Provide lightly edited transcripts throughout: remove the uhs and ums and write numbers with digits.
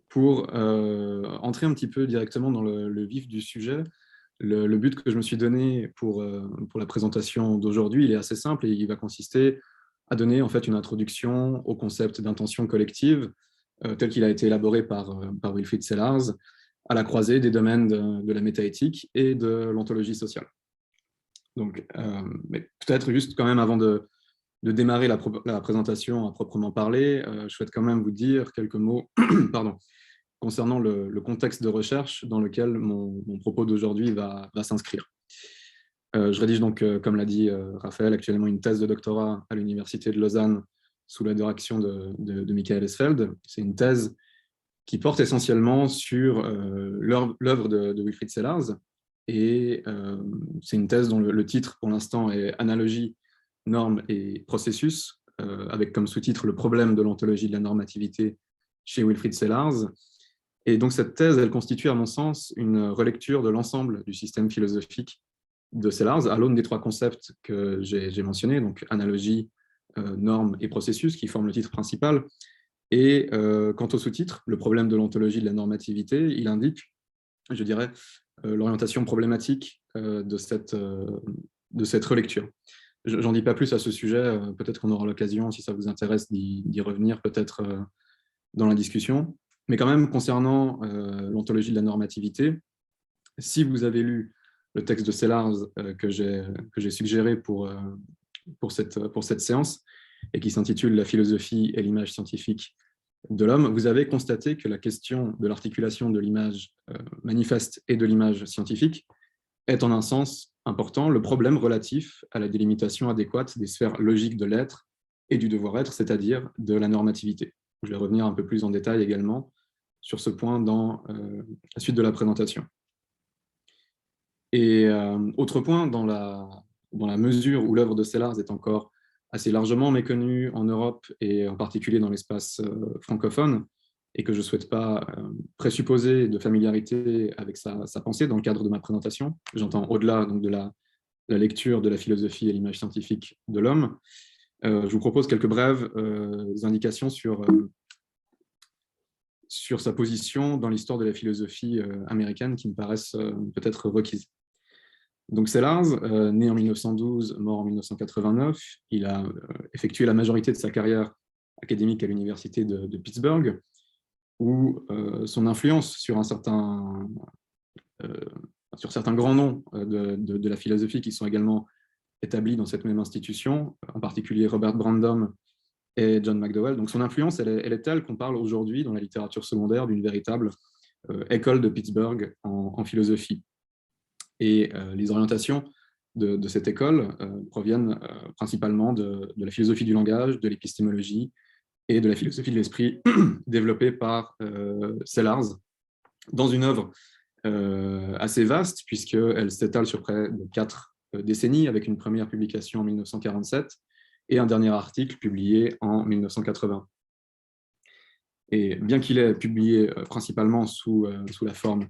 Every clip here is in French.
Pour entrer un petit peu directement dans le vif du sujet, le but que je me suis donné pour la présentation d'aujourd'hui, il est assez simple et il va consister à donner en fait une introduction au concept d'intention collective tel qu'il a été élaboré par Wilfrid Sellars à la croisée des domaines de la métaéthique et de l'ontologie sociale. Donc, mais peut-être juste quand même avant de démarrer la présentation à proprement parler, je souhaite quand même vous dire quelques mots pardon, concernant le contexte de recherche dans lequel mon propos d'aujourd'hui va s'inscrire. Je rédige donc, comme l'a dit Raphaël, actuellement une thèse de doctorat à l'Université de Lausanne sous la direction de Michael Esfeld. C'est une thèse qui porte essentiellement sur l'œuvre de Wilfrid Sellars, et c'est une thèse dont le titre pour l'instant est Analogie, normes et processus, avec comme sous-titre le problème de l'ontologie de la normativité chez Wilfrid Sellars. Et donc cette thèse, elle constitue à mon sens une relecture de l'ensemble du système philosophique de Sellars à l'aune des trois concepts que j'ai mentionnés, donc analogie, normes et processus, qui forment le titre principal. Et quant au sous-titre, le problème de l'ontologie de la normativité, il indique, je dirais, l'orientation problématique de cette relecture. J'en dis pas plus à ce sujet, peut-être qu'on aura l'occasion, si ça vous intéresse, d'y revenir peut-être dans la discussion. Mais quand même, concernant l'ontologie de la normativité, si vous avez lu le texte de Sellars que j'ai suggéré pour cette séance, et qui s'intitule « La philosophie et l'image scientifique de l'homme », vous avez constaté que la question de l'articulation de l'image manifeste et de l'image scientifique est en un sens important le problème relatif à la délimitation adéquate des sphères logiques de l'être et du devoir-être, c'est-à-dire de la normativité. Je vais revenir un peu plus en détail également sur ce point dans la suite de la présentation. Et autre point, dans la mesure où l'œuvre de Sellars est encore assez largement méconnue en Europe et en particulier dans l'espace francophone, et que je ne souhaite pas présupposer de familiarité avec sa pensée dans le cadre de ma présentation, j'entends au-delà donc de la lecture de la philosophie et l'image scientifique de l'homme, je vous propose quelques brèves indications sur sa position dans l'histoire de la philosophie américaine qui me paraissent peut-être requises. Donc Sellars, né en 1912, mort en 1989, il a effectué la majorité de sa carrière académique à l'université de Pittsburgh, où son influence sur certains grands noms de la philosophie qui sont également établis dans cette même institution, en particulier Robert Brandom et John McDowell. Donc son influence, elle est telle qu'on parle aujourd'hui dans la littérature secondaire d'une véritable école de Pittsburgh en philosophie. Et les orientations de cette école proviennent principalement de la philosophie du langage, de l'épistémologie et de la philosophie de l'esprit développée par Sellars dans une œuvre assez vaste, puisqu'elle s'étale sur près de 4 décennies, avec une première publication en 1947 et un dernier article publié en 1980. Et bien qu'il ait publié principalement sous la forme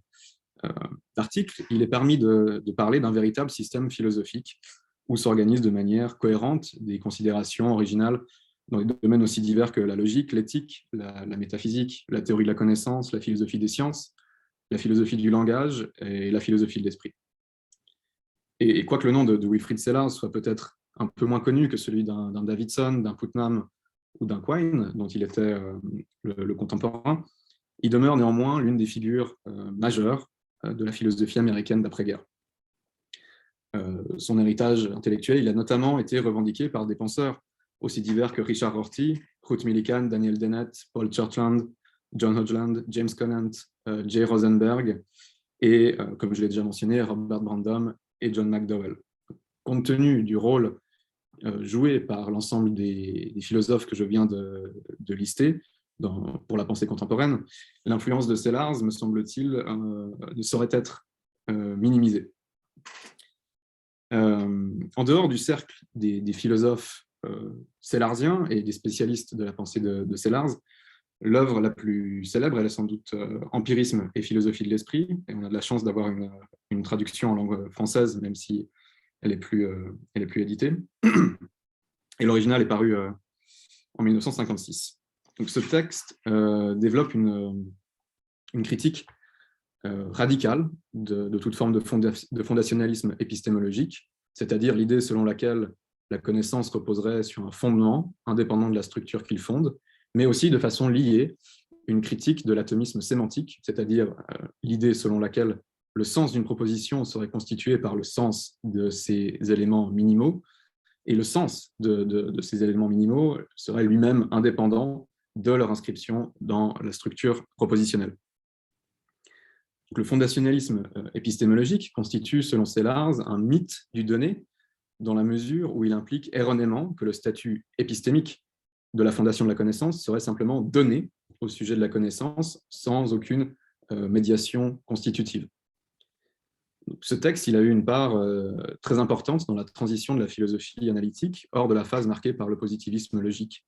d'articles, il est permis de parler d'un véritable système philosophique où s'organisent de manière cohérente des considérations originales dans des domaines aussi divers que la logique, l'éthique, la métaphysique, la théorie de la connaissance, la philosophie des sciences, la philosophie du langage et la philosophie de l'esprit. Et quoique le nom de Wilfrid Sellars soit peut-être un peu moins connu que celui d'un Davidson, d'un Putnam ou d'un Quine, dont il était le contemporain, il demeure néanmoins l'une des figures majeures de la philosophie américaine d'après-guerre. Son héritage intellectuel, il a notamment été revendiqué par des penseurs aussi divers que Richard Rorty, Ruth Millikan, Daniel Dennett, Paul Churchland, John Hodgland, James Conant, Jay Rosenberg, et, comme je l'ai déjà mentionné, Robert Brandom et John McDowell. Compte tenu du rôle joué par l'ensemble des philosophes que je viens de lister pour la pensée contemporaine, l'influence de Sellars, me semble-t-il, ne saurait être minimisée. En dehors du cercle des philosophes sellarsiens et des spécialistes de la pensée de Sellars, l'œuvre la plus célèbre, elle est sans doute Empirisme et philosophie de l'esprit, et on a de la chance d'avoir une traduction en langue française, même si elle est plus éditée. Et l'original est paru en 1956. Donc, ce texte développe une critique radicale de toute forme de fondationalisme épistémologique, c'est-à-dire l'idée selon laquelle la connaissance reposerait sur un fondement indépendant de la structure qu'il fonde, mais aussi de façon liée une critique de l'atomisme sémantique, c'est-à-dire l'idée selon laquelle le sens d'une proposition serait constitué par le sens de ses éléments minimaux, et le sens de ces éléments minimaux serait lui-même indépendant de leur inscription dans la structure propositionnelle. Donc, le fondationalisme épistémologique constitue, selon Sellars, un mythe du donné, dans la mesure où il implique erronément que le statut épistémique de la fondation de la connaissance serait simplement donné au sujet de la connaissance sans aucune médiation constitutive. Donc, ce texte, il a eu une part très importante dans la transition de la philosophie analytique hors de la phase marquée par le positivisme logique.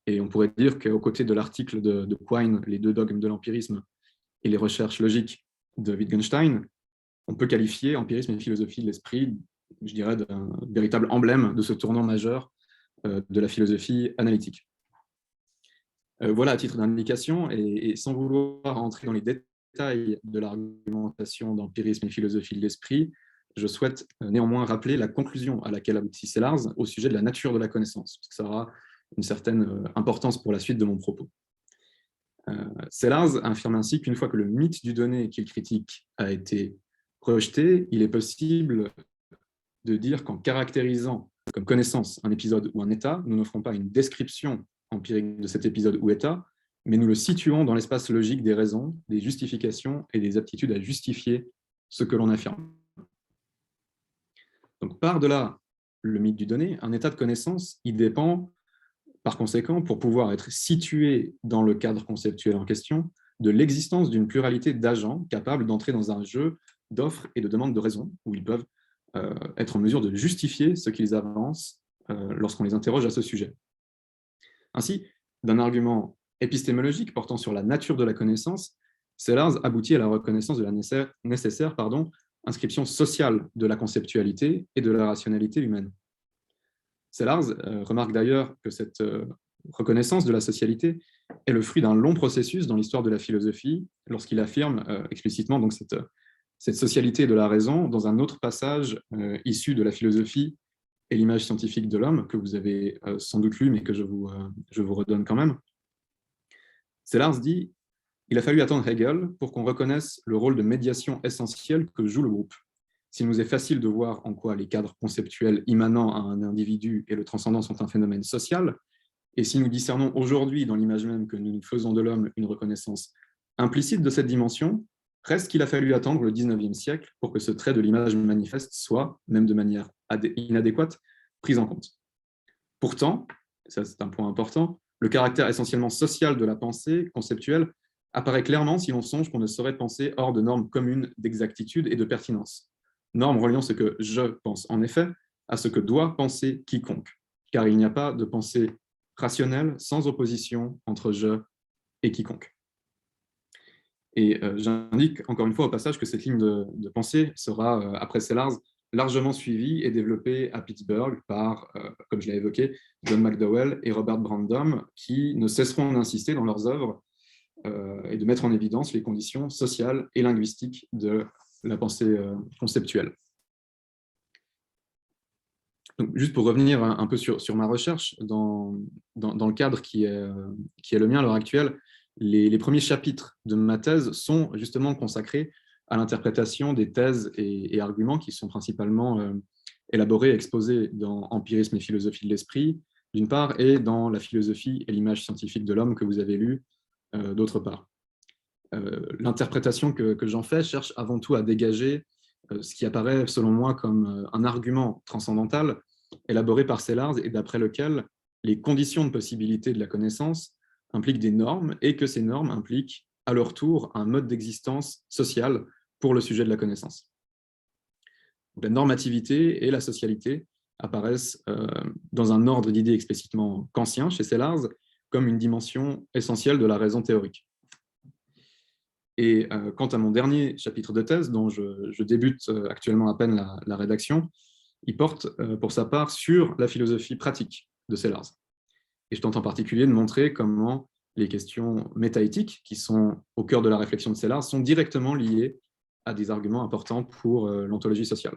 Et on pourrait dire qu'aux côtés de l'article de Quine, Les deux dogmes de l'empirisme et les recherches logiques de Wittgenstein, on peut qualifier empirisme et philosophie de l'esprit, je dirais, d'un véritable emblème de ce tournant majeur de la philosophie analytique. Voilà, à titre d'indication, et sans vouloir entrer dans les détails de l'argumentation d'empirisme et philosophie de l'esprit, je souhaite néanmoins rappeler la conclusion à laquelle aboutit Sellars au sujet de la nature de la connaissance, parce que ça aura une certaine importance pour la suite de mon propos. Sellars affirme ainsi qu'une fois que le mythe du donné qu'il critique a été rejeté, il est possible de dire qu'en caractérisant comme connaissance un épisode ou un état, nous n'offrons pas une description empirique de cet épisode ou état, mais nous le situons dans l'espace logique des raisons, des justifications et des aptitudes à justifier ce que l'on affirme. Donc, par-delà le mythe du donné, un état de connaissance, il dépend, par conséquent, pour pouvoir être situé dans le cadre conceptuel en question, de l'existence d'une pluralité d'agents capables d'entrer dans un jeu d'offres et de demandes de raison, où ils peuvent être en mesure de justifier ce qu'ils avancent lorsqu'on les interroge à ce sujet. Ainsi, d'un argument épistémologique portant sur la nature de la connaissance, Sellars aboutit à la reconnaissance de la nécessaire inscription sociale de la conceptualité et de la rationalité humaine. Sellars remarque d'ailleurs que cette reconnaissance de la socialité est le fruit d'un long processus dans l'histoire de la philosophie, lorsqu'il affirme explicitement donc cette socialité de la raison dans un autre passage issu de la philosophie et l'image scientifique de l'homme, que vous avez sans doute lu, mais que je vous redonne quand même. Sellars dit « Il a fallu attendre Hegel pour qu'on reconnaisse le rôle de médiation essentiel que joue le groupe. S'il nous est facile de voir en quoi les cadres conceptuels immanents à un individu et le transcendant sont un phénomène social, et si nous discernons aujourd'hui dans l'image même que nous faisons de l'homme une reconnaissance implicite de cette dimension, reste qu'il a fallu attendre le XIXe siècle pour que ce trait de l'image manifeste soit, même de manière inadéquate, pris en compte. Pourtant, et ça c'est un point important, le caractère essentiellement social de la pensée conceptuelle apparaît clairement si l'on songe qu'on ne saurait penser hors de normes communes d'exactitude et de pertinence. Normes reliant ce que je pense en effet à ce que doit penser quiconque, car il n'y a pas de pensée rationnelle sans opposition entre je et quiconque. Et j'indique encore une fois au passage que cette ligne de pensée sera, après Sellars, largement suivie et développée à Pittsburgh par, comme je l'ai évoqué, John McDowell et Robert Brandom, qui ne cesseront d'insister dans leurs œuvres et de mettre en évidence les conditions sociales et linguistiques de la pensée conceptuelle. Donc, juste pour revenir un peu sur ma recherche, dans le cadre qui est le mien à l'heure actuelle, les premiers chapitres de ma thèse sont justement consacrés à l'interprétation des thèses et arguments qui sont principalement élaborés et exposés dans Empirisme et philosophie de l'esprit, d'une part, et dans la philosophie et l'image scientifique de l'homme que vous avez lu, d'autre part. L'interprétation que j'en fais cherche avant tout à dégager ce qui apparaît, selon moi, comme un argument transcendantal élaboré par Sellars et d'après lequel les conditions de possibilité de la connaissance impliquent des normes et que ces normes impliquent à leur tour un mode d'existence sociale pour le sujet de la connaissance. Donc, la normativité et la socialité apparaissent dans un ordre d'idées explicitement kantien chez Sellars comme une dimension essentielle de la raison théorique. Et quant à mon dernier chapitre de thèse, dont je débute actuellement à peine la rédaction, il porte pour sa part sur la philosophie pratique de Sellars. Et je tente en particulier de montrer comment les questions métaéthiques, qui sont au cœur de la réflexion de Sellars, sont directement liées à des arguments importants pour l'ontologie sociale.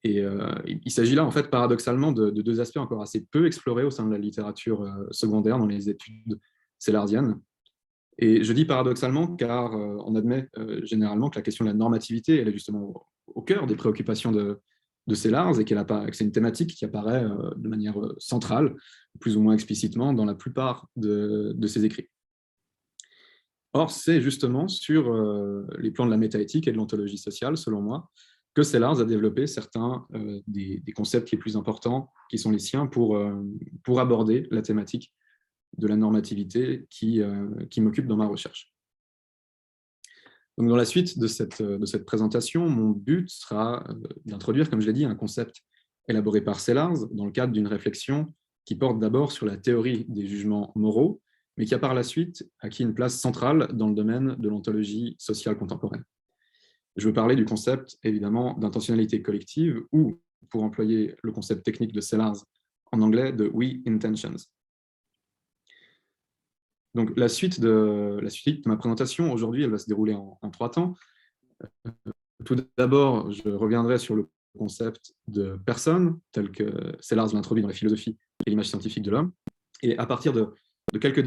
Et il s'agit là, en fait, paradoxalement, de deux aspects encore assez peu explorés au sein de la littérature secondaire dans les études sellarsiennes. Et je dis paradoxalement car on admet généralement que la question de la normativité, elle est justement au cœur des préoccupations de Sellars et que c'est une thématique qui apparaît de manière centrale, plus ou moins explicitement, dans la plupart de ses écrits. Or, c'est justement sur les plans de la métaéthique et de l'ontologie sociale, selon moi, que Sellars a développé certains des concepts les plus importants qui sont les siens pour aborder la thématique de la normativité qui m'occupe dans ma recherche. Donc, dans la suite de cette présentation, mon but sera d'introduire, comme je l'ai dit, un concept élaboré par Sellars dans le cadre d'une réflexion qui porte d'abord sur la théorie des jugements moraux, mais qui a par la suite acquis une place centrale dans le domaine de l'ontologie sociale contemporaine. Je veux parler du concept, évidemment, d'intentionnalité collective, ou, pour employer le concept technique de Sellars en anglais, de we intentions. Donc, la suite de ma présentation, aujourd'hui, elle va se dérouler en 3 temps. Tout d'abord, je reviendrai sur le concept de personne, tel que Sellars l'introduit dans la philosophie et l'image scientifique de l'homme. Et à partir de quelques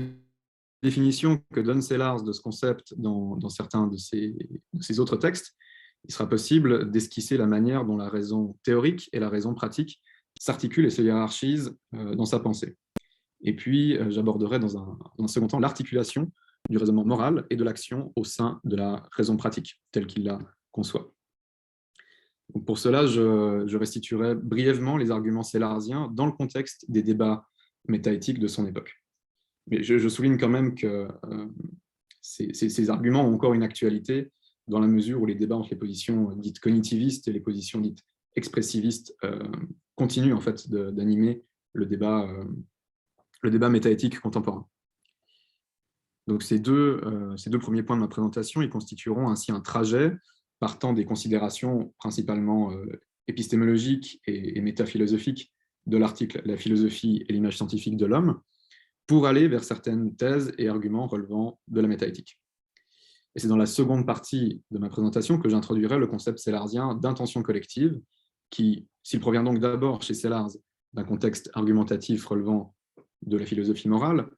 définitions que donne Sellars de ce concept dans certains de ses autres textes, il sera possible d'esquisser la manière dont la raison théorique et la raison pratique s'articulent et se hiérarchisent dans sa pensée. Et puis, j'aborderai dans un second temps l'articulation du raisonnement moral et de l'action au sein de la raison pratique, telle qu'il la conçoit. Donc pour cela, je restituerai brièvement les arguments sellarsiens dans le contexte des débats métaéthiques de son époque. Mais je souligne quand même que ces arguments ont encore une actualité dans la mesure où les débats entre les positions dites cognitivistes et les positions dites expressivistes continuent en fait d'animer le débat métaéthique contemporain. Donc ces deux premiers points de ma présentation, ils constitueront ainsi un trajet partant des considérations principalement épistémologiques et métaphilosophiques de l'article « La philosophie et l'image scientifique de l'homme » pour aller vers certaines thèses et arguments relevant de la métaéthique. Et c'est dans la seconde partie de ma présentation que j'introduirai le concept sellarsien d'intention collective, qui, s'il provient donc d'abord chez Sellars d'un contexte argumentatif relevant de la philosophie morale,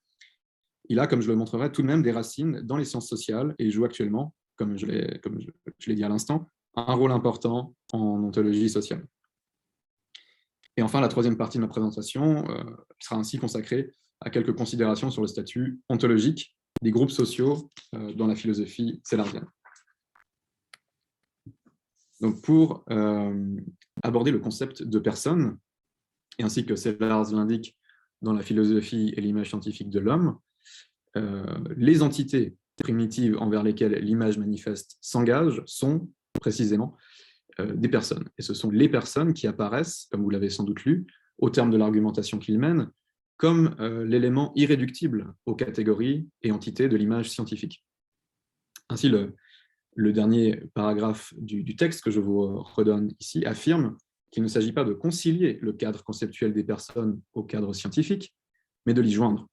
il a, comme je le montrerai, tout de même des racines dans les sciences sociales et joue actuellement, comme je l'ai dit à l'instant, un rôle important en ontologie sociale. Et enfin, la troisième partie de ma présentation sera ainsi consacrée à quelques considérations sur le statut ontologique des groupes sociaux dans la philosophie sellarsienne. Donc, pour aborder le concept de personne, et ainsi que Sellars l'indique dans la philosophie et l'image scientifique de l'homme, les entités primitives envers lesquelles l'image manifeste s'engage sont précisément des personnes. Et ce sont les personnes qui apparaissent, comme vous l'avez sans doute lu, au terme de l'argumentation qu'il mène, comme l'élément irréductible aux catégories et entités de l'image scientifique. Ainsi, le dernier paragraphe du texte que je vous redonne ici affirme qu'il ne s'agit pas de concilier le cadre conceptuel des personnes au cadre scientifique, mais de l'y joindre.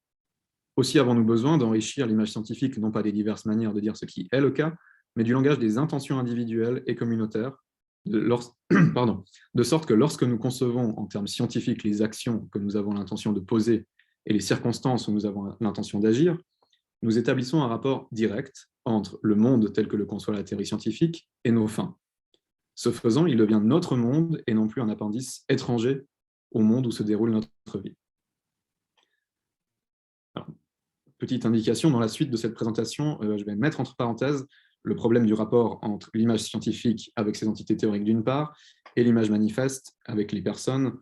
Aussi avons-nous besoin d'enrichir l'image scientifique, non pas des diverses manières de dire ce qui est le cas, mais du langage des intentions individuelles et communautaires, de sorte que lorsque nous concevons en termes scientifiques les actions que nous avons l'intention de poser et les circonstances où nous avons l'intention d'agir, nous établissons un rapport direct entre le monde tel que le conçoit la théorie scientifique et nos fins. Ce faisant, il devient notre monde et non plus un appendice étranger au monde où se déroule notre vie. Alors, petite indication, dans la suite de cette présentation, je vais mettre entre parenthèses le problème du rapport entre l'image scientifique avec ses entités théoriques d'une part et l'image manifeste avec les personnes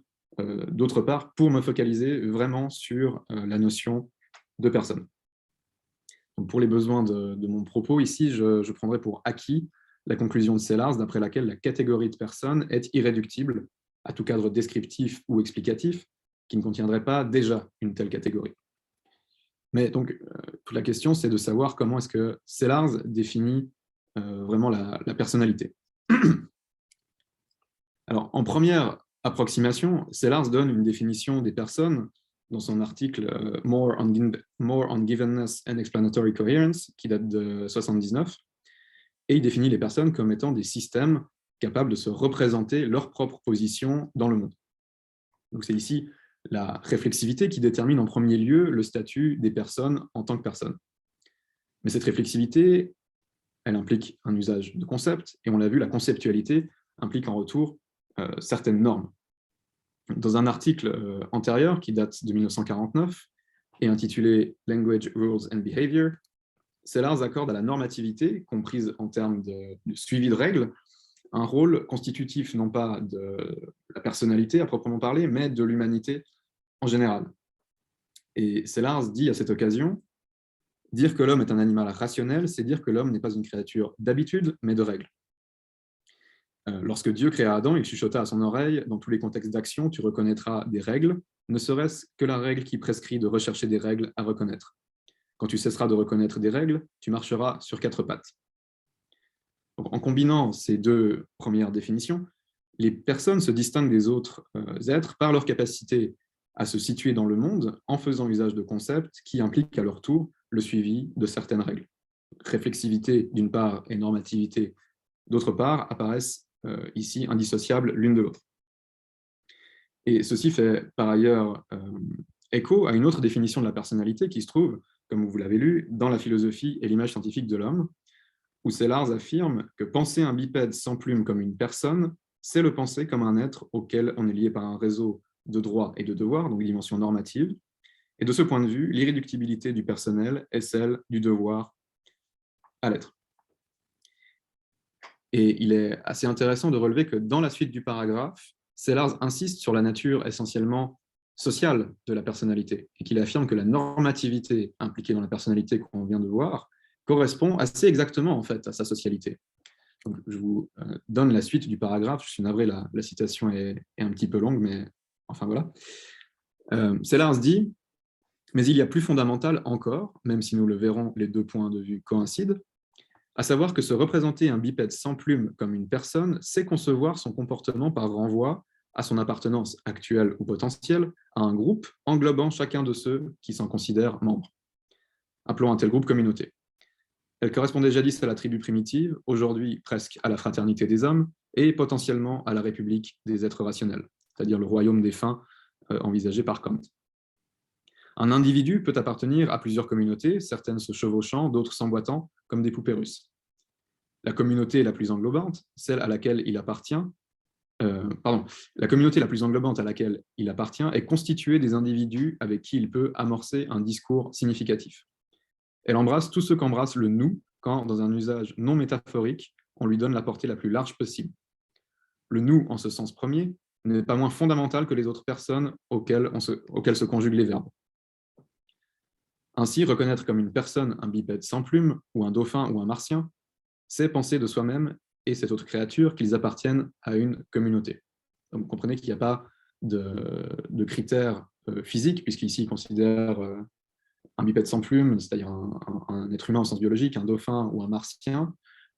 d'autre part, pour me focaliser vraiment sur la notion de personne. Donc pour les besoins de mon propos, ici, je prendrai pour acquis la conclusion de Sellars, d'après laquelle la catégorie de personne est irréductible à tout cadre descriptif ou explicatif qui ne contiendrait pas déjà une telle catégorie. Mais donc, toute la question, c'est de savoir comment est-ce que Sellars définit vraiment la personnalité. Alors, en première approximation, Sellars donne une définition des personnes dans son article More on Givenness and Explanatory Coherence, qui date de 1979, et il définit les personnes comme étant des systèmes capables de se représenter leur propre position dans le monde. Donc c'est ici la réflexivité qui détermine en premier lieu le statut des personnes en tant que personnes. Mais cette réflexivité, elle implique un usage de concepts, et on l'a vu, la conceptualité implique en retour certaines normes. Dans un article antérieur qui date de 1949 et intitulé « Language, Rules and Behavior », Sellars accorde à la normativité, comprise en termes de suivi de règles, un rôle constitutif non pas de la personnalité à proprement parler, mais de l'humanité en général. Et Sellars dit à cette occasion, dire que l'homme est un animal rationnel, c'est dire que l'homme n'est pas une créature d'habitude, mais de règles. Lorsque Dieu créa Adam, il chuchota à son oreille, dans tous les contextes d'action, tu reconnaîtras des règles, ne serait-ce que la règle qui prescrit de rechercher des règles à reconnaître. Quand tu cesseras de reconnaître des règles, tu marcheras sur 4 pattes. Donc, en combinant ces deux premières définitions, les personnes se distinguent des autres êtres par leur capacité à se situer dans le monde en faisant usage de concepts qui impliquent à leur tour le suivi de certaines règles. Réflexivité d'une part et normativité d'autre part apparaissent ici indissociables l'une de l'autre. Et ceci fait par ailleurs écho à une autre définition de la personnalité qui se trouve, comme vous l'avez lu, dans la philosophie et l'image scientifique de l'homme, où Sellars affirme que penser un bipède sans plume comme une personne, c'est le penser comme un être auquel on est lié par un réseau de droits et de devoirs, donc dimension normative. Et de ce point de vue, l'irréductibilité du personnel est celle du devoir à l'être. Et il est assez intéressant de relever que dans la suite du paragraphe, Sellars insiste sur la nature essentiellement sociale de la personnalité et qu'il affirme que la normativité impliquée dans la personnalité qu'on vient de voir correspond assez exactement en fait à sa socialité. Donc, je vous donne la suite du paragraphe. Je suis navré, la citation est un petit peu longue, mais enfin voilà. Sellars dit « Mais il y a plus fondamental encore, même si nous le verrons, les deux points de vue coïncident, à savoir que se représenter un bipède sans plume comme une personne, c'est concevoir son comportement par renvoi à son appartenance actuelle ou potentielle à un groupe englobant chacun de ceux qui s'en considèrent membres. Appelons un tel groupe communauté. Elle correspondait jadis à la tribu primitive, aujourd'hui presque à la fraternité des hommes, et potentiellement à la république des êtres rationnels, c'est-à-dire le royaume des fins envisagé par Kant. Un individu peut appartenir à plusieurs communautés, certaines se chevauchant, d'autres s'emboîtant, comme des poupées russes. La communauté la plus englobante, celle à laquelle il appartient, la communauté la plus englobante à laquelle il appartient est constituée des individus avec qui il peut amorcer un discours significatif. Elle embrasse tout ce qu'embrasse le « nous » quand, dans un usage non métaphorique, on lui donne la portée la plus large possible. Le « nous », en ce sens premier, n'est pas moins fondamental que les autres personnes auxquelles se conjuguent les verbes. Ainsi, reconnaître comme une personne un bipède sans plume, ou un dauphin ou un martien, c'est penser de soi-même et cette autre créature qu'ils appartiennent à une communauté. Donc, vous comprenez qu'il n'y a pas de critères physiques, puisqu'ici, il considère un bipède sans plume, c'est-à-dire un être humain au sens biologique, un dauphin ou un martien.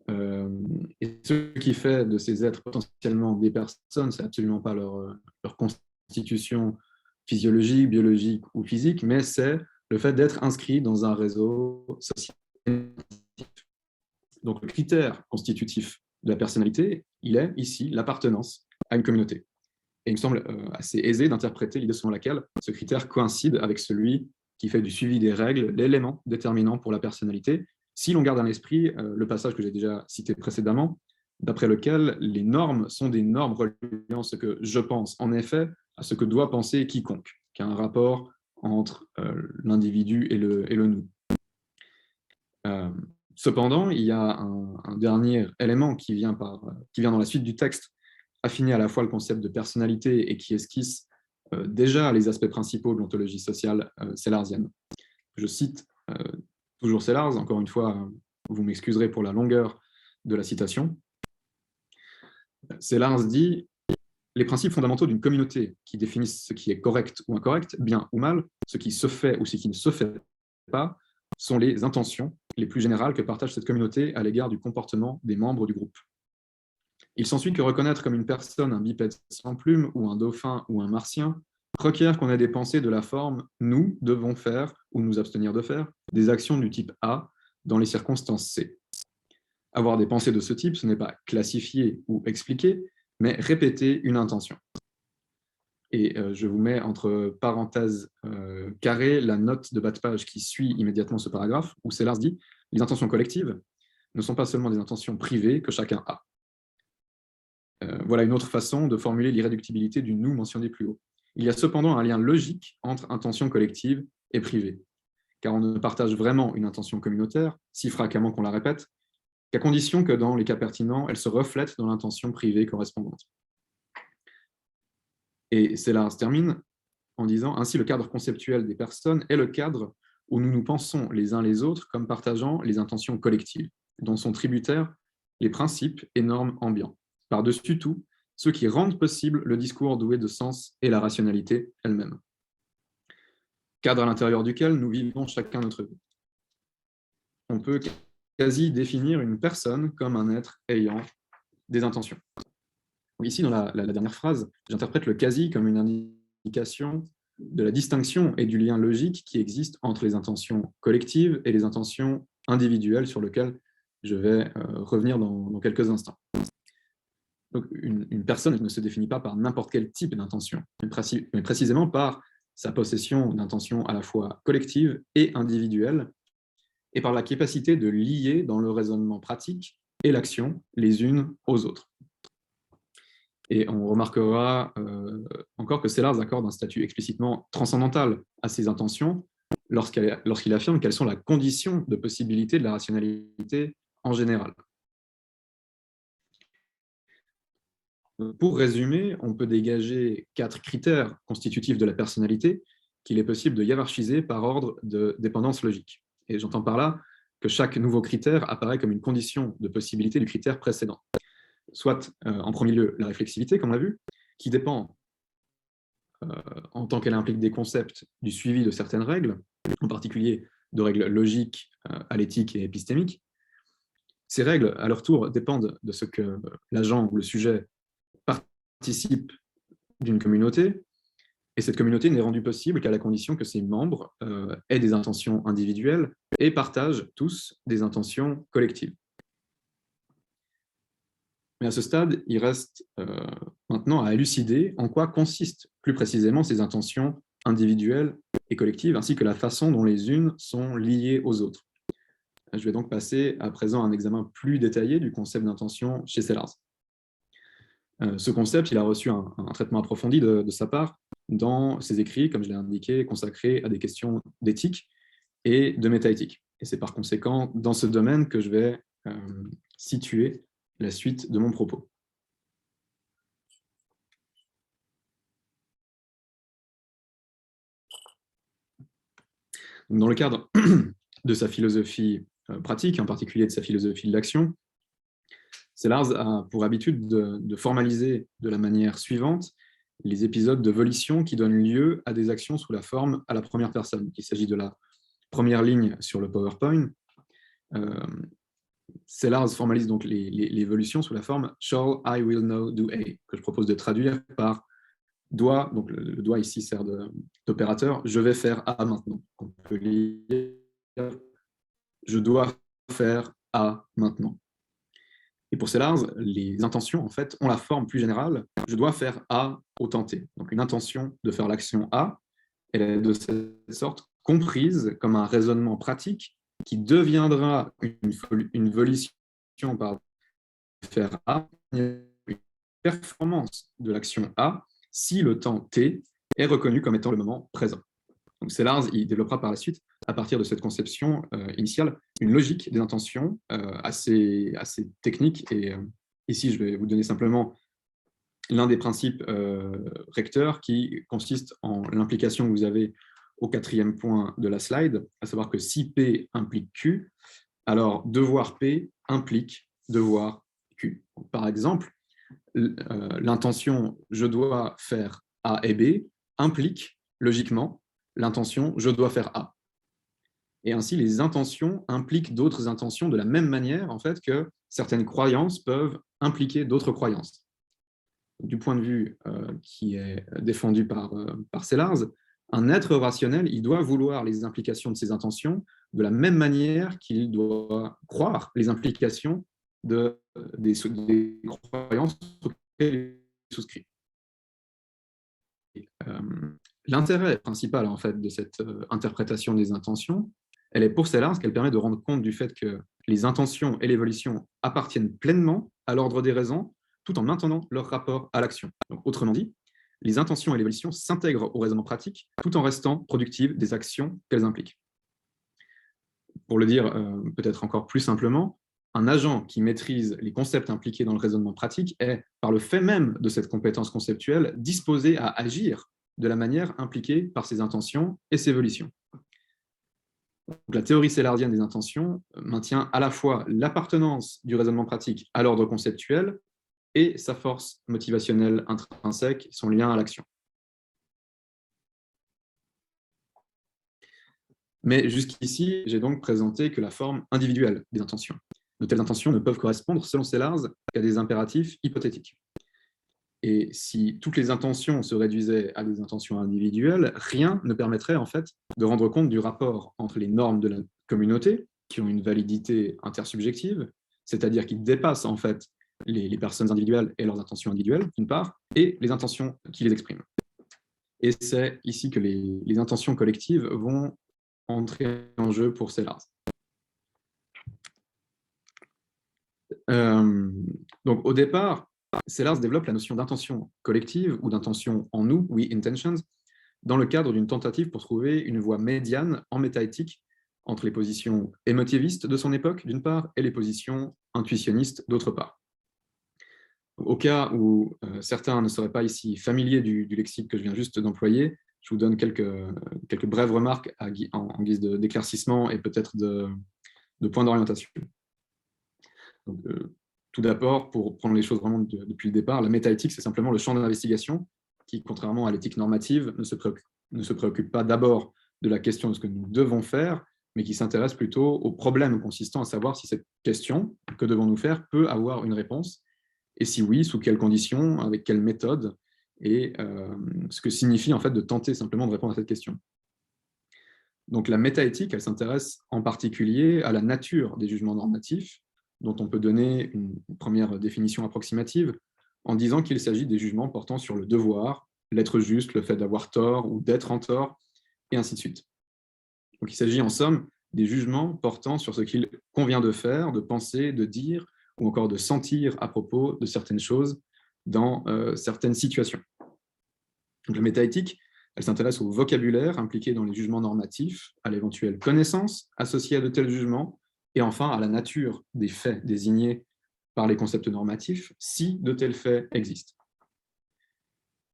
Et ce qui fait de ces êtres potentiellement des personnes, c'est absolument pas leur constitution physiologique, biologique ou physique, mais c'est le fait d'être inscrit dans un réseau social. Donc, le critère constitutif de la personnalité, il est ici l'appartenance à une communauté. Et il me semble assez aisé d'interpréter l'idée selon laquelle ce critère coïncide avec celui qui fait du suivi des règles l'élément déterminant pour la personnalité, si l'on garde à l'esprit le passage que j'ai déjà cité précédemment, d'après lequel les normes sont des normes reliant ce que je pense en effet à ce que doit penser quiconque, qui a un rapport entre l'individu et le nous. Cependant, il y a un dernier élément qui vient dans la suite du texte, affiner à la fois le concept de personnalité et qui esquisse déjà les aspects principaux de l'ontologie sociale sellarsienne. Je cite toujours Sellars, encore une fois, vous m'excuserez pour la longueur de la citation. Sellars dit « Les principes fondamentaux d'une communauté qui définissent ce qui est correct ou incorrect, bien ou mal, ce qui se fait ou ce qui ne se fait pas, sont les intentions les plus générales que partage cette communauté à l'égard du comportement des membres du groupe. Il s'ensuit que reconnaître comme une personne un bipède sans plume ou un dauphin ou un martien requiert qu'on ait des pensées de la forme « nous devons faire » ou « nous abstenir de faire » des actions du type A dans les circonstances C. Avoir des pensées de ce type, ce n'est pas classifier ou expliquer, mais répéter une intention. Et je vous mets entre parenthèses carrées la note de bas de page qui suit immédiatement ce paragraphe, où Sellars dit « Les intentions collectives ne sont pas seulement des intentions privées que chacun a. » Voilà une autre façon de formuler l'irréductibilité du « nous » mentionné plus haut. Il y a cependant un lien logique entre intention collective et privée, car on ne partage vraiment une intention communautaire, si fréquemment qu'on la répète, qu'à condition que dans les cas pertinents, elle se reflète dans l'intention privée correspondante. Et Sellars termine en disant « Ainsi, le cadre conceptuel des personnes est le cadre où nous nous pensons les uns les autres comme partageant les intentions collectives, dont sont tributaires les principes et normes ambiants. Par-dessus tout, ceux qui rendent possible le discours doué de sens et la rationalité elle-même. Cadre à l'intérieur duquel nous vivons chacun notre vie. On peut quasi définir une personne comme un être ayant des intentions. » Ici, dans la dernière phrase, j'interprète le quasi comme une indication de la distinction et du lien logique qui existe entre les intentions collectives et les intentions individuelles sur lesquelles je vais revenir dans quelques instants. Donc, une personne ne se définit pas par n'importe quel type d'intention, mais précisément par sa possession d'intentions à la fois collectives et individuelles, et par la capacité de lier dans le raisonnement pratique et l'action les unes aux autres. Et on remarquera encore que Sellars accorde un statut explicitement transcendantal à ces intentions lorsqu'il affirme qu'elles sont la condition de possibilité de la rationalité en général. Pour résumer, on peut dégager 4 critères constitutifs de la personnalité qu'il est possible de hiérarchiser par ordre de dépendance logique. Et j'entends par là que chaque nouveau critère apparaît comme une condition de possibilité du critère précédent. Soit, en premier lieu, la réflexivité, comme on l'a vu, qui dépend, en tant qu'elle implique des concepts, du suivi de certaines règles, en particulier de règles logiques, alétiques et épistémiques. Ces règles, à leur tour, dépendent de ce que l'agent ou le sujet participe d'une communauté, et cette communauté n'est rendue possible qu'à la condition que ses membres aient des intentions individuelles et partagent tous des intentions collectives. Mais à ce stade, il reste maintenant à élucider en quoi consistent plus précisément ces intentions individuelles et collectives, ainsi que la façon dont les unes sont liées aux autres. Je vais donc passer à présent à un examen plus détaillé du concept d'intention chez Sellars. Ce concept, il a reçu un traitement approfondi de sa part dans ses écrits, comme je l'ai indiqué, consacrés à des questions d'éthique et de métaéthique. Et c'est par conséquent dans ce domaine que je vais situer la suite de mon propos. Dans le cadre de sa philosophie pratique, en particulier de sa philosophie de l'action, Sellars a pour habitude de formaliser de la manière suivante les épisodes de volition qui donnent lieu à des actions sous la forme à la première personne. Il s'agit de la première ligne sur le PowerPoint. Sellars formalise donc les volitions sous la forme « shall, I, will, know, do, A », que je propose de traduire par « doit », donc le doigt ici sert d'opérateur, « je vais faire A maintenant ». On peut lire « je dois faire A maintenant ». Et pour Sellars, les intentions en fait, ont la forme plus générale « je dois faire A au tenté ». Donc une intention de faire l'action A, elle est de cette sorte comprise comme un raisonnement pratique qui deviendra une volition par faire A, une performance de l'action A, si le temps T est reconnu comme étant le moment présent. Donc Sellars il développera par la suite, à partir de cette conception initiale, une logique des intentions assez technique. Et ici, je vais vous donner simplement l'un des principes recteurs qui consiste en l'implication que vous avez au 4e point de la slide, à savoir que si P implique Q, alors devoir P implique devoir Q. Donc, par exemple, l'intention « je dois faire A et B » implique logiquement l'intention « je dois faire A ». Et ainsi, les intentions impliquent d'autres intentions de la même manière en fait, que certaines croyances peuvent impliquer d'autres croyances. Du point de vue qui est défendu par Sellars, un être rationnel, il doit vouloir les implications de ses intentions de la même manière qu'il doit croire les implications des croyances auxquelles il souscrit. L'intérêt principal en fait, de cette interprétation des intentions, elle est pour Sellars qu'elle permet de rendre compte du fait que les intentions et l'évolution appartiennent pleinement à l'ordre des raisons, tout en maintenant leur rapport à l'action. Autrement dit, les intentions et l'évolution s'intègrent au raisonnement pratique tout en restant productives des actions qu'elles impliquent. Pour le dire peut-être encore plus simplement, un agent qui maîtrise les concepts impliqués dans le raisonnement pratique est, par le fait même de cette compétence conceptuelle, disposé à agir de la manière impliquée par ses intentions et ses volitions. Donc, la théorie sellardienne des intentions maintient à la fois l'appartenance du raisonnement pratique à l'ordre conceptuel et sa force motivationnelle intrinsèque, son lien à l'action. Mais jusqu'ici, j'ai donc présenté que la forme individuelle des intentions. De telles intentions ne peuvent correspondre, selon Sellars, qu'à des impératifs hypothétiques. Et si toutes les intentions se réduisaient à des intentions individuelles, rien ne permettrait en fait de rendre compte du rapport entre les normes de la communauté, qui ont une validité intersubjective, c'est-à-dire qui dépassent en fait les personnes individuelles et leurs intentions individuelles, d'une part, et les intentions qui les expriment. Et c'est ici que les intentions collectives vont entrer en jeu pour Sellars. Donc au départ, Sellars développe la notion d'intention collective ou d'intention en nous, we intentions, dans le cadre d'une tentative pour trouver une voie médiane en métaéthique entre les positions émotivistes de son époque, d'une part, et les positions intuitionnistes, d'autre part. Au cas où certains ne seraient pas ici familiers du lexique que je viens juste d'employer, je vous donne quelques brèves remarques en guise d'éclaircissement et peut-être de points d'orientation. Donc, tout d'abord, pour prendre les choses vraiment depuis le départ, la métaéthique, c'est simplement le champ d'investigation qui, contrairement à l'éthique normative, ne se préoccupe pas d'abord de la question de ce que nous devons faire, mais qui s'intéresse plutôt au problème consistant à savoir si cette question, que devons-nous faire, peut avoir une réponse, et si oui, sous quelles conditions, avec quelle méthode, et ce que signifie en fait de tenter simplement de répondre à cette question. Donc la métaéthique, elle s'intéresse en particulier à la nature des jugements normatifs, dont on peut donner une première définition approximative en disant qu'il s'agit des jugements portant sur le devoir, l'être juste, le fait d'avoir tort ou d'être en tort, et ainsi de suite. Donc il s'agit en somme des jugements portant sur ce qu'il convient de faire, de penser, de dire, ou encore de sentir à propos de certaines choses dans certaines situations. Donc la métaéthique, elle s'intéresse au vocabulaire impliqué dans les jugements normatifs, à l'éventuelle connaissance associée à de tels jugements, et enfin à la nature des faits désignés par les concepts normatifs, si de tels faits existent.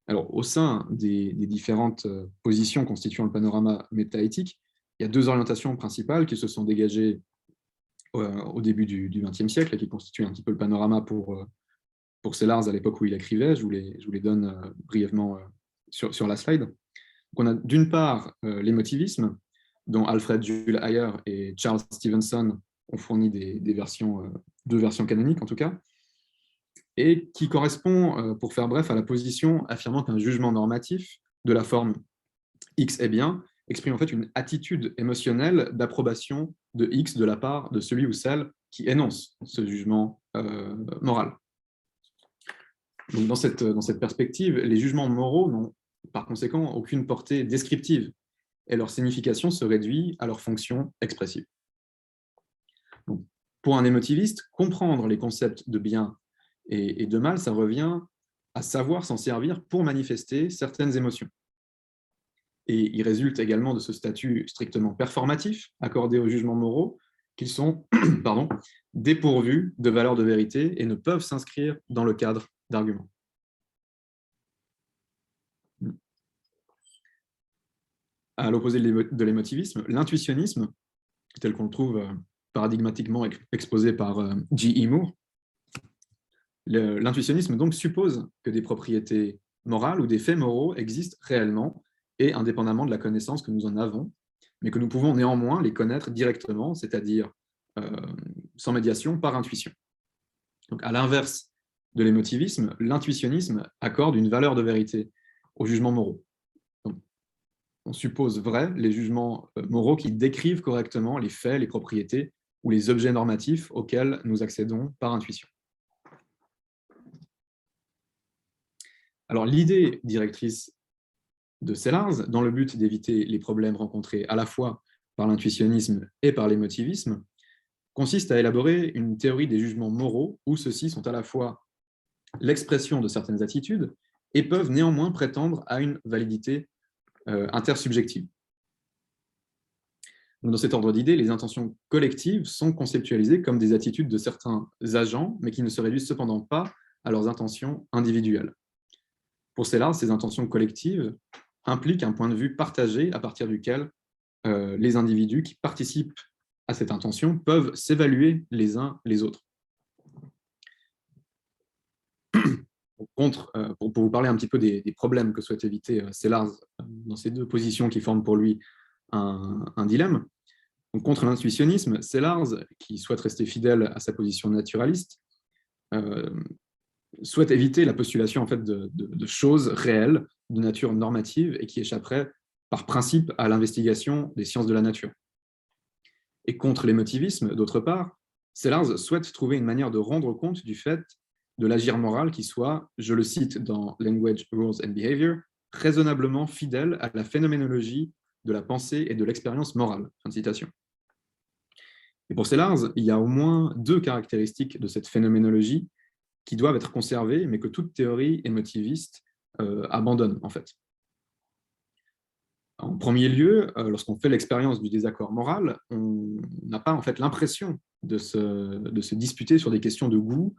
Alors, au sein des différentes positions constituant le panorama métaéthique, il y a deux orientations principales qui se sont dégagées au début du XXe siècle et qui constituent un petit peu le panorama pour Sellars à l'époque où il écrivait. Je vous les donne brièvement sur la slide. Donc, on a d'une part l'émotivisme, dont Alfred Jules Ayer et Charles Stevenson ont fourni deux versions canoniques en tout cas, et qui correspond, pour faire bref, à la position affirmant qu'un jugement normatif de la forme X est bien exprime en fait une attitude émotionnelle d'approbation de X de la part de celui ou celle qui énonce ce jugement moral. Donc dans cette perspective, les jugements moraux n'ont par conséquent aucune portée descriptive et leur signification se réduit à leur fonction expressive. Donc, pour un émotiviste, comprendre les concepts de bien et de mal, ça revient à savoir s'en servir pour manifester certaines émotions. Et il résulte également de ce statut strictement performatif accordé aux jugements moraux qu'ils sont dépourvus de valeur de vérité et ne peuvent s'inscrire dans le cadre d'arguments. À l'opposé de l'émotivisme, l'intuitionnisme, tel qu'on le trouve paradigmatiquement exposé par J.E. Moore, l'intuitionnisme donc suppose que des propriétés morales ou des faits moraux existent réellement et indépendamment de la connaissance que nous en avons, mais que nous pouvons néanmoins les connaître directement, c'est-à-dire sans médiation, par intuition. Donc, à l'inverse de l'émotivisme, l'intuitionnisme accorde une valeur de vérité aux jugements moraux. Donc, on suppose vrais les jugements moraux qui décrivent correctement les faits, les propriétés ou les objets normatifs auxquels nous accédons par intuition. Alors, l'idée directrice de Sellars, dans le but d'éviter les problèmes rencontrés à la fois par l'intuitionnisme et par l'émotivisme, consiste à élaborer une théorie des jugements moraux où ceux-ci sont à la fois l'expression de certaines attitudes et peuvent néanmoins prétendre à une validité intersubjective. Donc, dans cet ordre d'idées, les intentions collectives sont conceptualisées comme des attitudes de certains agents, mais qui ne se réduisent cependant pas à leurs intentions individuelles. Pour Sellars, ces intentions collectives impliquent un point de vue partagé à partir duquel les individus qui participent à cette intention peuvent s'évaluer les uns les autres. Pour vous parler un petit peu des problèmes que souhaite éviter Sellars dans ces deux positions qui forment pour lui un dilemme. Donc, contre l'intuitionnisme, Sellars, qui souhaite rester fidèle à sa position naturaliste, souhaite éviter la postulation en fait, de choses réelles, de nature normative, et qui échapperaient par principe à l'investigation des sciences de la nature. Et contre l'émotivisme, d'autre part, Sellars souhaite trouver une manière de rendre compte du fait de l'agir moral qui soit, je le cite dans Language, Rules and Behavior, raisonnablement fidèle à la phénoménologie de la pensée et de l'expérience morale. Fin de citation. Et pour Sellars, il y a au moins deux caractéristiques de cette phénoménologie qui doivent être conservées, mais que toute théorie émotiviste abandonne, en fait. En premier lieu, lorsqu'on fait l'expérience du désaccord moral, on n'a pas en fait l'impression de se disputer sur des questions de goût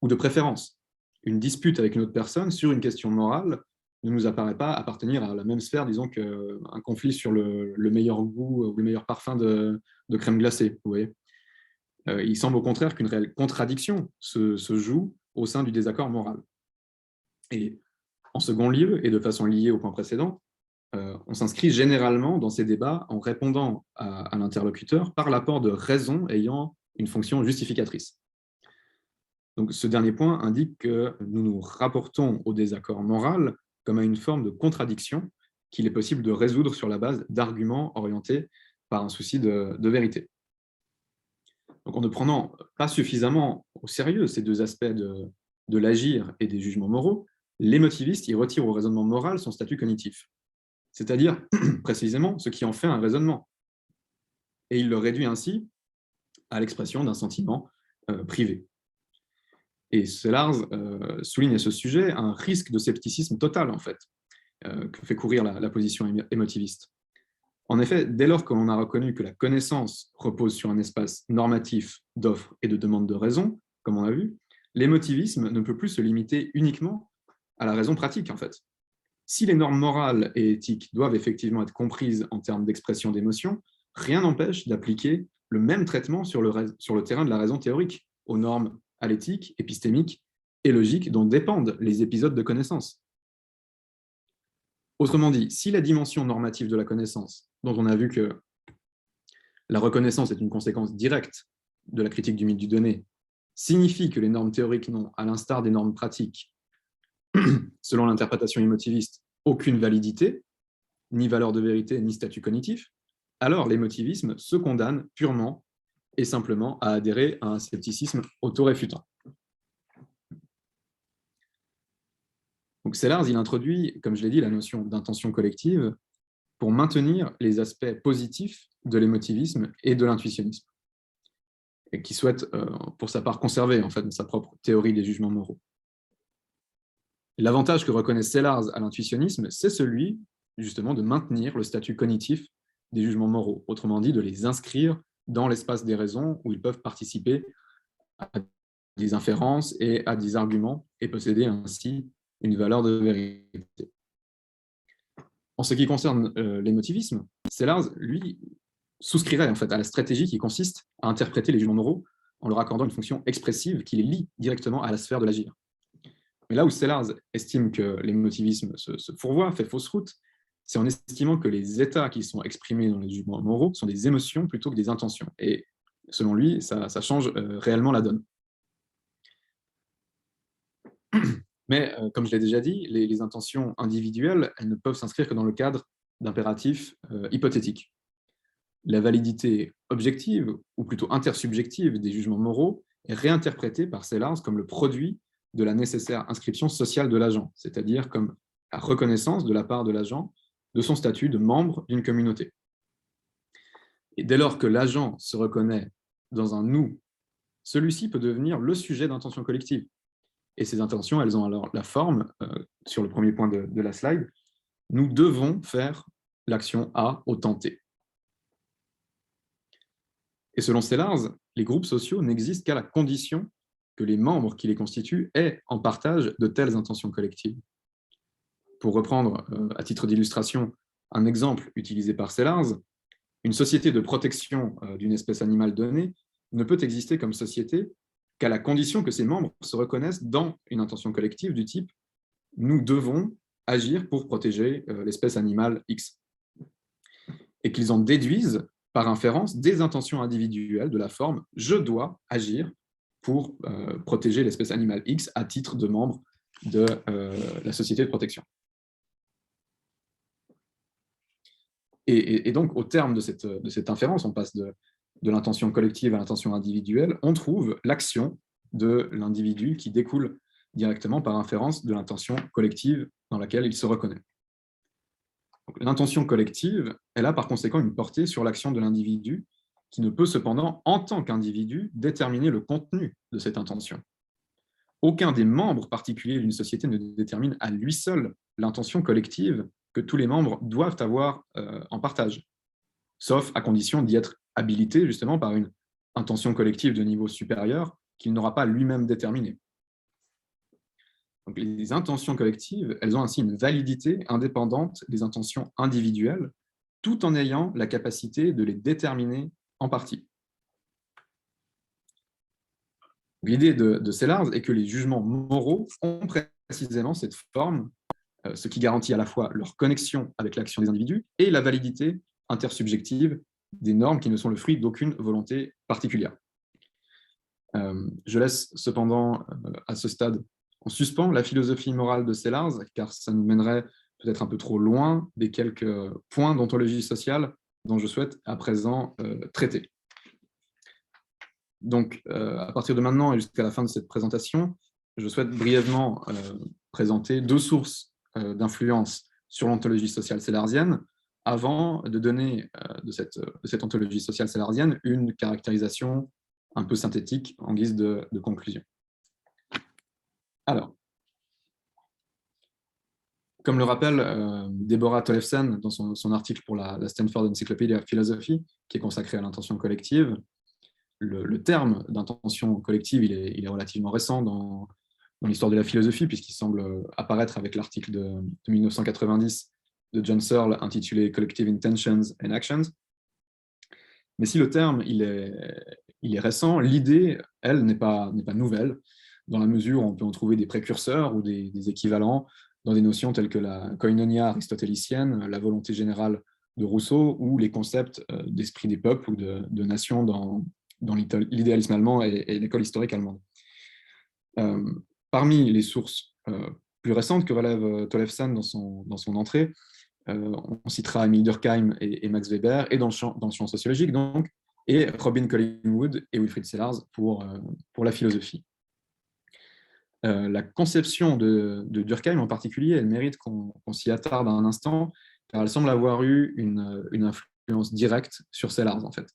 ou de préférence. Une dispute avec une autre personne sur une question morale ne nous apparaît pas appartenir à la même sphère, disons, qu'un conflit sur le meilleur goût ou le meilleur parfum de crème glacée. Vous voyez, il semble au contraire qu'une réelle contradiction se joue au sein du désaccord moral. Et en second lieu, et de façon liée au point précédent, on s'inscrit généralement dans ces débats en répondant à l'interlocuteur par l'apport de raisons ayant une fonction justificatrice. Donc, ce dernier point indique que nous nous rapportons au désaccord moral comme à une forme de contradiction qu'il est possible de résoudre sur la base d'arguments orientés par un souci de vérité. Donc, en ne prenant pas suffisamment au sérieux ces deux aspects de l'agir et des jugements moraux, l'émotiviste y retire au raisonnement moral son statut cognitif, c'est-à-dire précisément ce qui en fait un raisonnement. Et il le réduit ainsi à l'expression d'un sentiment privé. Et Sellars souligne à ce sujet un risque de scepticisme total, en fait, que fait courir la position émotiviste. En effet, dès lors que l'on a reconnu que la connaissance repose sur un espace normatif d'offres et de demandes de raison, comme on a vu, l'émotivisme ne peut plus se limiter uniquement à la raison pratique, en fait. Si les normes morales et éthiques doivent effectivement être comprises en termes d'expression d'émotions, rien n'empêche d'appliquer le même traitement sur le terrain de la raison théorique, aux normes à l'éthique, épistémique et logique dont dépendent les épisodes de connaissance. Autrement dit, si la dimension normative de la connaissance, dont on a vu que la reconnaissance est une conséquence directe de la critique du mythe du donné, signifie que les normes théoriques n'ont, à l'instar des normes pratiques, selon l'interprétation émotiviste, aucune validité, ni valeur de vérité, ni statut cognitif, alors l'émotivisme se condamne purement et simplement à adhérer à un scepticisme autoréfutant. Donc Sellars, il introduit, comme je l'ai dit, la notion d'intention collective pour maintenir les aspects positifs de l'émotivisme et de l'intuitionnisme, et qui souhaite, pour sa part, conserver en fait, sa propre théorie des jugements moraux. L'avantage que reconnaît Sellars à l'intuitionnisme, c'est celui, justement, de maintenir le statut cognitif des jugements moraux, autrement dit, de les inscrire dans l'espace des raisons où ils peuvent participer à des inférences et à des arguments et posséder ainsi une valeur de vérité. En ce qui concerne l'émotivisme, Sellars, lui, souscrirait en fait à la stratégie qui consiste à interpréter les jugements moraux en leur accordant une fonction expressive qui les lie directement à la sphère de l'agir. Mais là où Sellars estime que l'émotivisme se fourvoie, fait fausse route, c'est en estimant que les états qui sont exprimés dans les jugements moraux sont des émotions plutôt que des intentions. Et selon lui, ça change réellement la donne. Mais, comme je l'ai déjà dit, les intentions individuelles, elles ne peuvent s'inscrire que dans le cadre d'impératifs hypothétiques. La validité objective, ou plutôt intersubjective, des jugements moraux est réinterprétée par Sellars comme le produit de la nécessaire inscription sociale de l'agent, c'est-à-dire comme la reconnaissance de la part de l'agent de son statut de membre d'une communauté. Et dès lors que l'agent se reconnaît dans un nous, celui-ci peut devenir le sujet d'intention collective. Et ces intentions, elles ont alors la forme, sur le premier point de la slide, nous devons faire l'action A au temps T. Et selon Sellars, les groupes sociaux n'existent qu'à la condition que les membres qui les constituent aient en partage de telles intentions collectives. Pour reprendre à titre d'illustration un exemple utilisé par Sellars, une société de protection d'une espèce animale donnée ne peut exister comme société qu'à la condition que ses membres se reconnaissent dans une intention collective du type « nous devons agir pour protéger l'espèce animale X » et qu'ils en déduisent par inférence des intentions individuelles de la forme « je dois agir pour protéger l'espèce animale X à titre de membre de la société de protection ». Et donc, au terme de cette inférence, on passe de l'intention collective à l'intention individuelle, on trouve l'action de l'individu qui découle directement par inférence de l'intention collective dans laquelle il se reconnaît. L'intention collective, elle a par conséquent une portée sur l'action de l'individu qui ne peut cependant, en tant qu'individu, déterminer le contenu de cette intention. Aucun des membres particuliers d'une société ne détermine à lui seul l'intention collective que tous les membres doivent avoir en partage, sauf à condition d'y être habilité justement par une intention collective de niveau supérieur qu'il n'aura pas lui-même déterminée. Donc, les intentions collectives, elles ont ainsi une validité indépendante des intentions individuelles, tout en ayant la capacité de les déterminer en partie. L'idée de Sellars est que les jugements moraux ont précisément cette forme, ce qui garantit à la fois leur connexion avec l'action des individus et la validité intersubjective des normes qui ne sont le fruit d'aucune volonté particulière. Je laisse cependant à ce stade en suspens la philosophie morale de Sellars, car ça nous mènerait peut-être un peu trop loin des quelques points d'ontologie sociale dont je souhaite à présent traiter. Donc, à partir de maintenant et jusqu'à la fin de cette présentation, je souhaite brièvement présenter deux sources d'influence sur l'ontologie sociale sellarsienne avant de donner de cette ontologie sociale sellarsienne une caractérisation un peu synthétique en guise de conclusion. Alors, comme le rappelle Deborah Tollefsen dans son article pour la Stanford Encyclopedia of Philosophy, qui est consacré à l'intention collective, le terme d'intention collective, il est relativement récent dans l'histoire de la philosophie, puisqu'il semble apparaître avec l'article de 1990 de John Searle intitulé « Collective Intentions and Actions ». Mais si le terme il est récent, l'idée, elle, n'est pas nouvelle, dans la mesure où on peut en trouver des précurseurs ou des équivalents dans des notions telles que la koinonia aristotélicienne, la volonté générale de Rousseau, ou les concepts d'esprit des peuples ou de nation dans l'idéalisme allemand et l'école historique allemande. Parmi les sources plus récentes que relève Tollefsen dans son entrée, on citera Emile Durkheim et Max Weber, et dans le champ sociologique, donc, et Robin Collingwood et Wilfrid Sellars pour la philosophie. La conception de Durkheim en particulier, elle mérite qu'on s'y attarde un instant, car elle semble avoir eu une influence directe sur Sellars, en fait.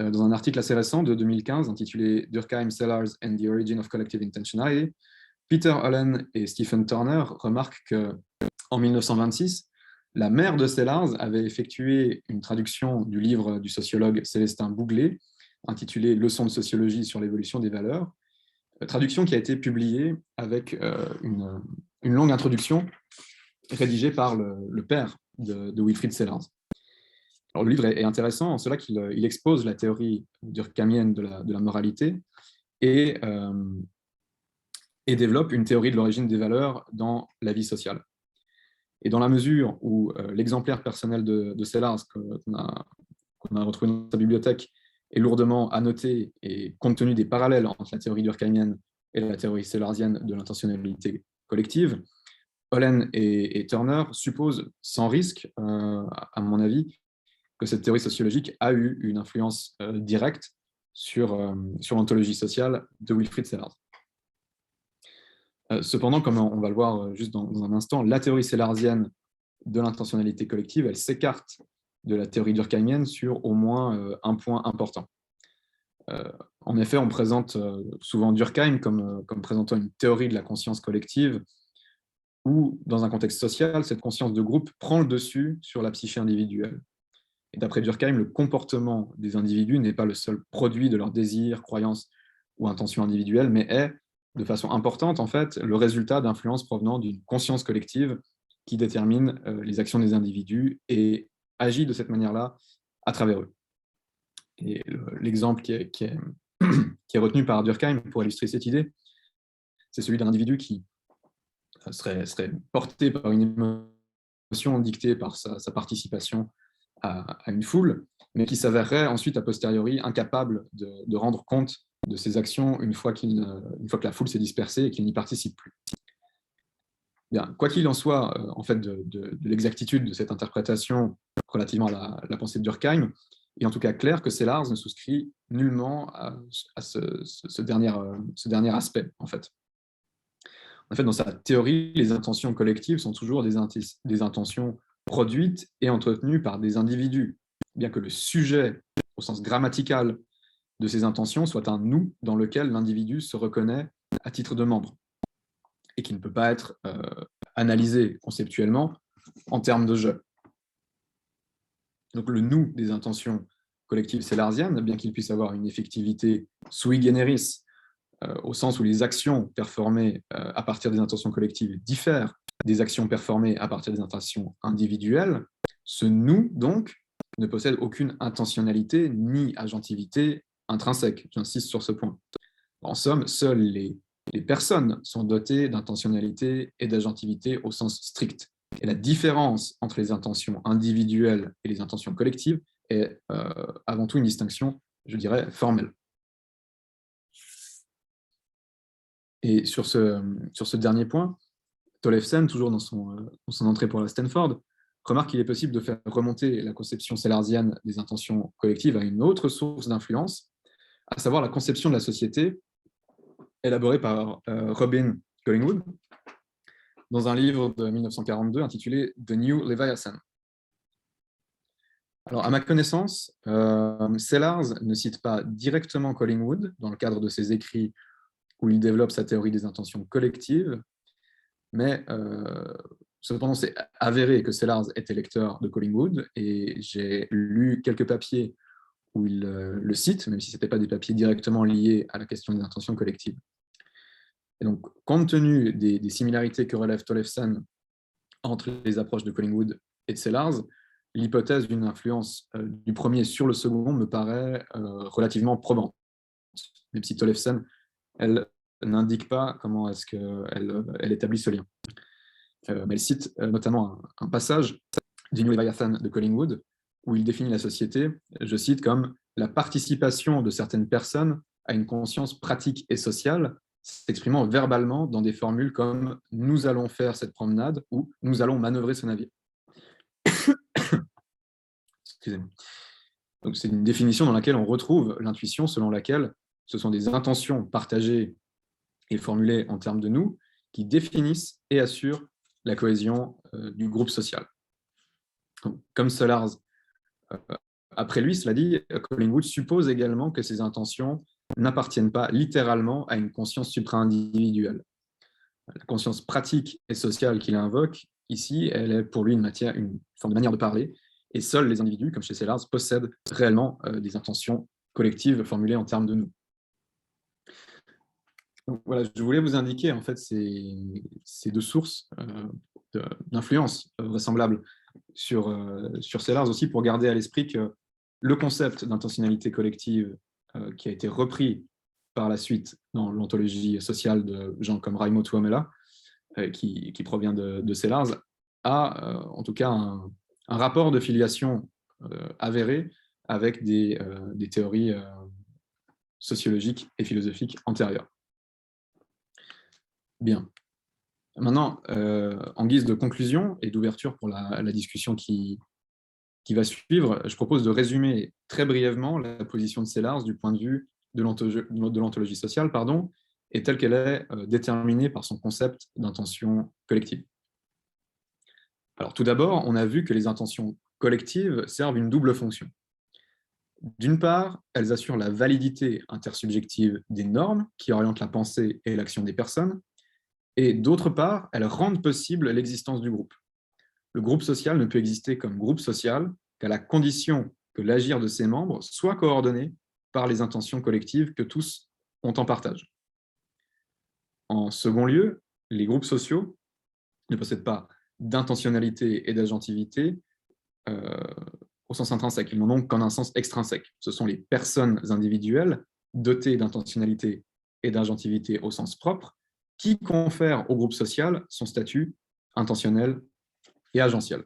Dans un article assez récent de 2015 intitulé Durkheim, Sellars and the Origin of Collective Intentionality, Peter Hollen et Stephen Turner remarquent qu'en 1926, la mère de Sellars avait effectué une traduction du livre du sociologue Célestin Bouglet, intitulé Leçons de sociologie sur l'évolution des valeurs, traduction qui a été publiée avec une longue introduction rédigée par le père de Wilfrid Sellars. Alors, le livre est intéressant en cela qu'il expose la théorie durkheimienne de la moralité et développe une théorie de l'origine des valeurs dans la vie sociale. Et dans la mesure où l'exemplaire personnel de Sellars qu'on a retrouvé dans sa bibliothèque est lourdement annoté et compte tenu des parallèles entre la théorie durkheimienne et la théorie sellardienne de l'intentionnalité collective, Hollen et Turner supposent sans risque, à mon avis, que cette théorie sociologique a eu une influence directe sur l'ontologie sociale de Wilfrid Sellars. Cependant, comme on va le voir juste dans un instant, la théorie sellardienne de l'intentionnalité collective, elle s'écarte de la théorie durkheimienne sur au moins un point important. En effet, on présente souvent Durkheim comme présentant une théorie de la conscience collective où, dans un contexte social, cette conscience de groupe prend le dessus sur la psyché individuelle. Et d'après Durkheim, le comportement des individus n'est pas le seul produit de leurs désirs, croyances ou intentions individuelles, mais est, de façon importante, en fait, le résultat d'influences provenant d'une conscience collective qui détermine les actions des individus et agit de cette manière-là à travers eux. Et l'exemple qui est retenu par Durkheim pour illustrer cette idée, c'est celui d'un individu qui serait porté par une émotion dictée par sa participation à une foule, mais qui s'avérerait ensuite a posteriori incapable de rendre compte de ses actions une fois que la foule s'est dispersée et qu'il n'y participe plus. Bien, quoi qu'il en soit, en fait, de l'exactitude de cette interprétation relativement à la pensée de Durkheim, il est en tout cas clair que Sellars ne souscrit nullement à ce dernier aspect, en fait. En fait, dans sa théorie, les intentions collectives sont toujours des intentions produites et entretenues par des individus, bien que le sujet, au sens grammatical, de ces intentions soit un « nous » dans lequel l'individu se reconnaît à titre de membre, et qui ne peut pas être analysé conceptuellement en termes de « je ». Donc le « nous » des intentions collectives sellardiennes, bien qu'il puisse avoir une effectivité sui generis, au sens où les actions performées à partir des intentions collectives diffèrent des actions performées à partir des intentions individuelles, ce « nous », donc, ne possède aucune intentionnalité ni agentivité intrinsèque. J'insiste sur ce point. En somme, seules les personnes sont dotées d'intentionnalité et d'agentivité au sens strict. Et la différence entre les intentions individuelles et les intentions collectives est avant tout une distinction, je dirais, formelle. Et sur ce dernier point, Tollefsen, toujours dans son entrée pour la Stanford, remarque qu'il est possible de faire remonter la conception sellardienne des intentions collectives à une autre source d'influence, à savoir la conception de la société élaborée par Robin Collingwood dans un livre de 1942 intitulé « The New Leviathan ». Alors, à ma connaissance, Sellars ne cite pas directement Collingwood dans le cadre de ses écrits où il développe sa théorie des intentions collectives, mais cependant, c'est avéré que Sellars était lecteur de Collingwood, et j'ai lu quelques papiers où il le cite, même si ce n'étaient pas des papiers directement liés à la question des intentions collectives. Et donc, compte tenu des similarités que relève Tollefsen entre les approches de Collingwood et de Sellars, l'hypothèse d'une influence du premier sur le second me paraît relativement probante, même si Tollefsen, elle, n'indique pas comment est-ce qu'elle établit ce lien. Mais elle cite notamment un passage du New Leviathan de Collingwood, où il définit la société, je cite, comme la participation de certaines personnes à une conscience pratique et sociale, s'exprimant verbalement dans des formules comme « nous allons faire cette promenade » ou « nous allons manœuvrer ce navire ». Excusez-moi. Donc c'est une définition dans laquelle on retrouve l'intuition selon laquelle ce sont des intentions partagées et formulées en termes de « nous » qui définissent et assurent la cohésion du groupe social. Donc, comme Sellars, après lui, cela dit, Collingwood suppose également que ces intentions n'appartiennent pas littéralement à une conscience supra-individuelle. La conscience pratique et sociale qu'il invoque, ici, elle est pour lui une forme de manière de parler, et seuls les individus, comme chez Sellars, possèdent réellement des intentions collectives formulées en termes de nous. Donc, voilà, je voulais vous indiquer en fait ces deux sources d'influence vraisemblables sur Sellars aussi, pour garder à l'esprit que le concept d'intentionnalité collective qui a été repris par la suite dans l'ontologie sociale de gens comme Raimo Tuomela, qui provient de Sellars, a en tout cas un rapport de filiation avéré avec des théories sociologiques et philosophiques antérieures. Bien. Maintenant, en guise de conclusion et d'ouverture pour la discussion qui va suivre, je propose de résumer très brièvement la position de Sellars du point de vue de l'ontologie sociale, et telle qu'elle est déterminée par son concept d'intention collective. Alors, tout d'abord, on a vu que les intentions collectives servent une double fonction. D'une part, elles assurent la validité intersubjective des normes qui orientent la pensée et l'action des personnes, et d'autre part, elles rendent possible l'existence du groupe. Le groupe social ne peut exister comme groupe social qu'à la condition que l'agir de ses membres soit coordonné par les intentions collectives que tous ont en partage. En second lieu, les groupes sociaux ne possèdent pas d'intentionnalité et d'agentivité au sens intrinsèque, ils n'ont donc qu'en un sens extrinsèque. Ce sont les personnes individuelles dotées d'intentionnalité et d'agentivité au sens propre qui confèrent au groupe social son statut intentionnel et agentiel.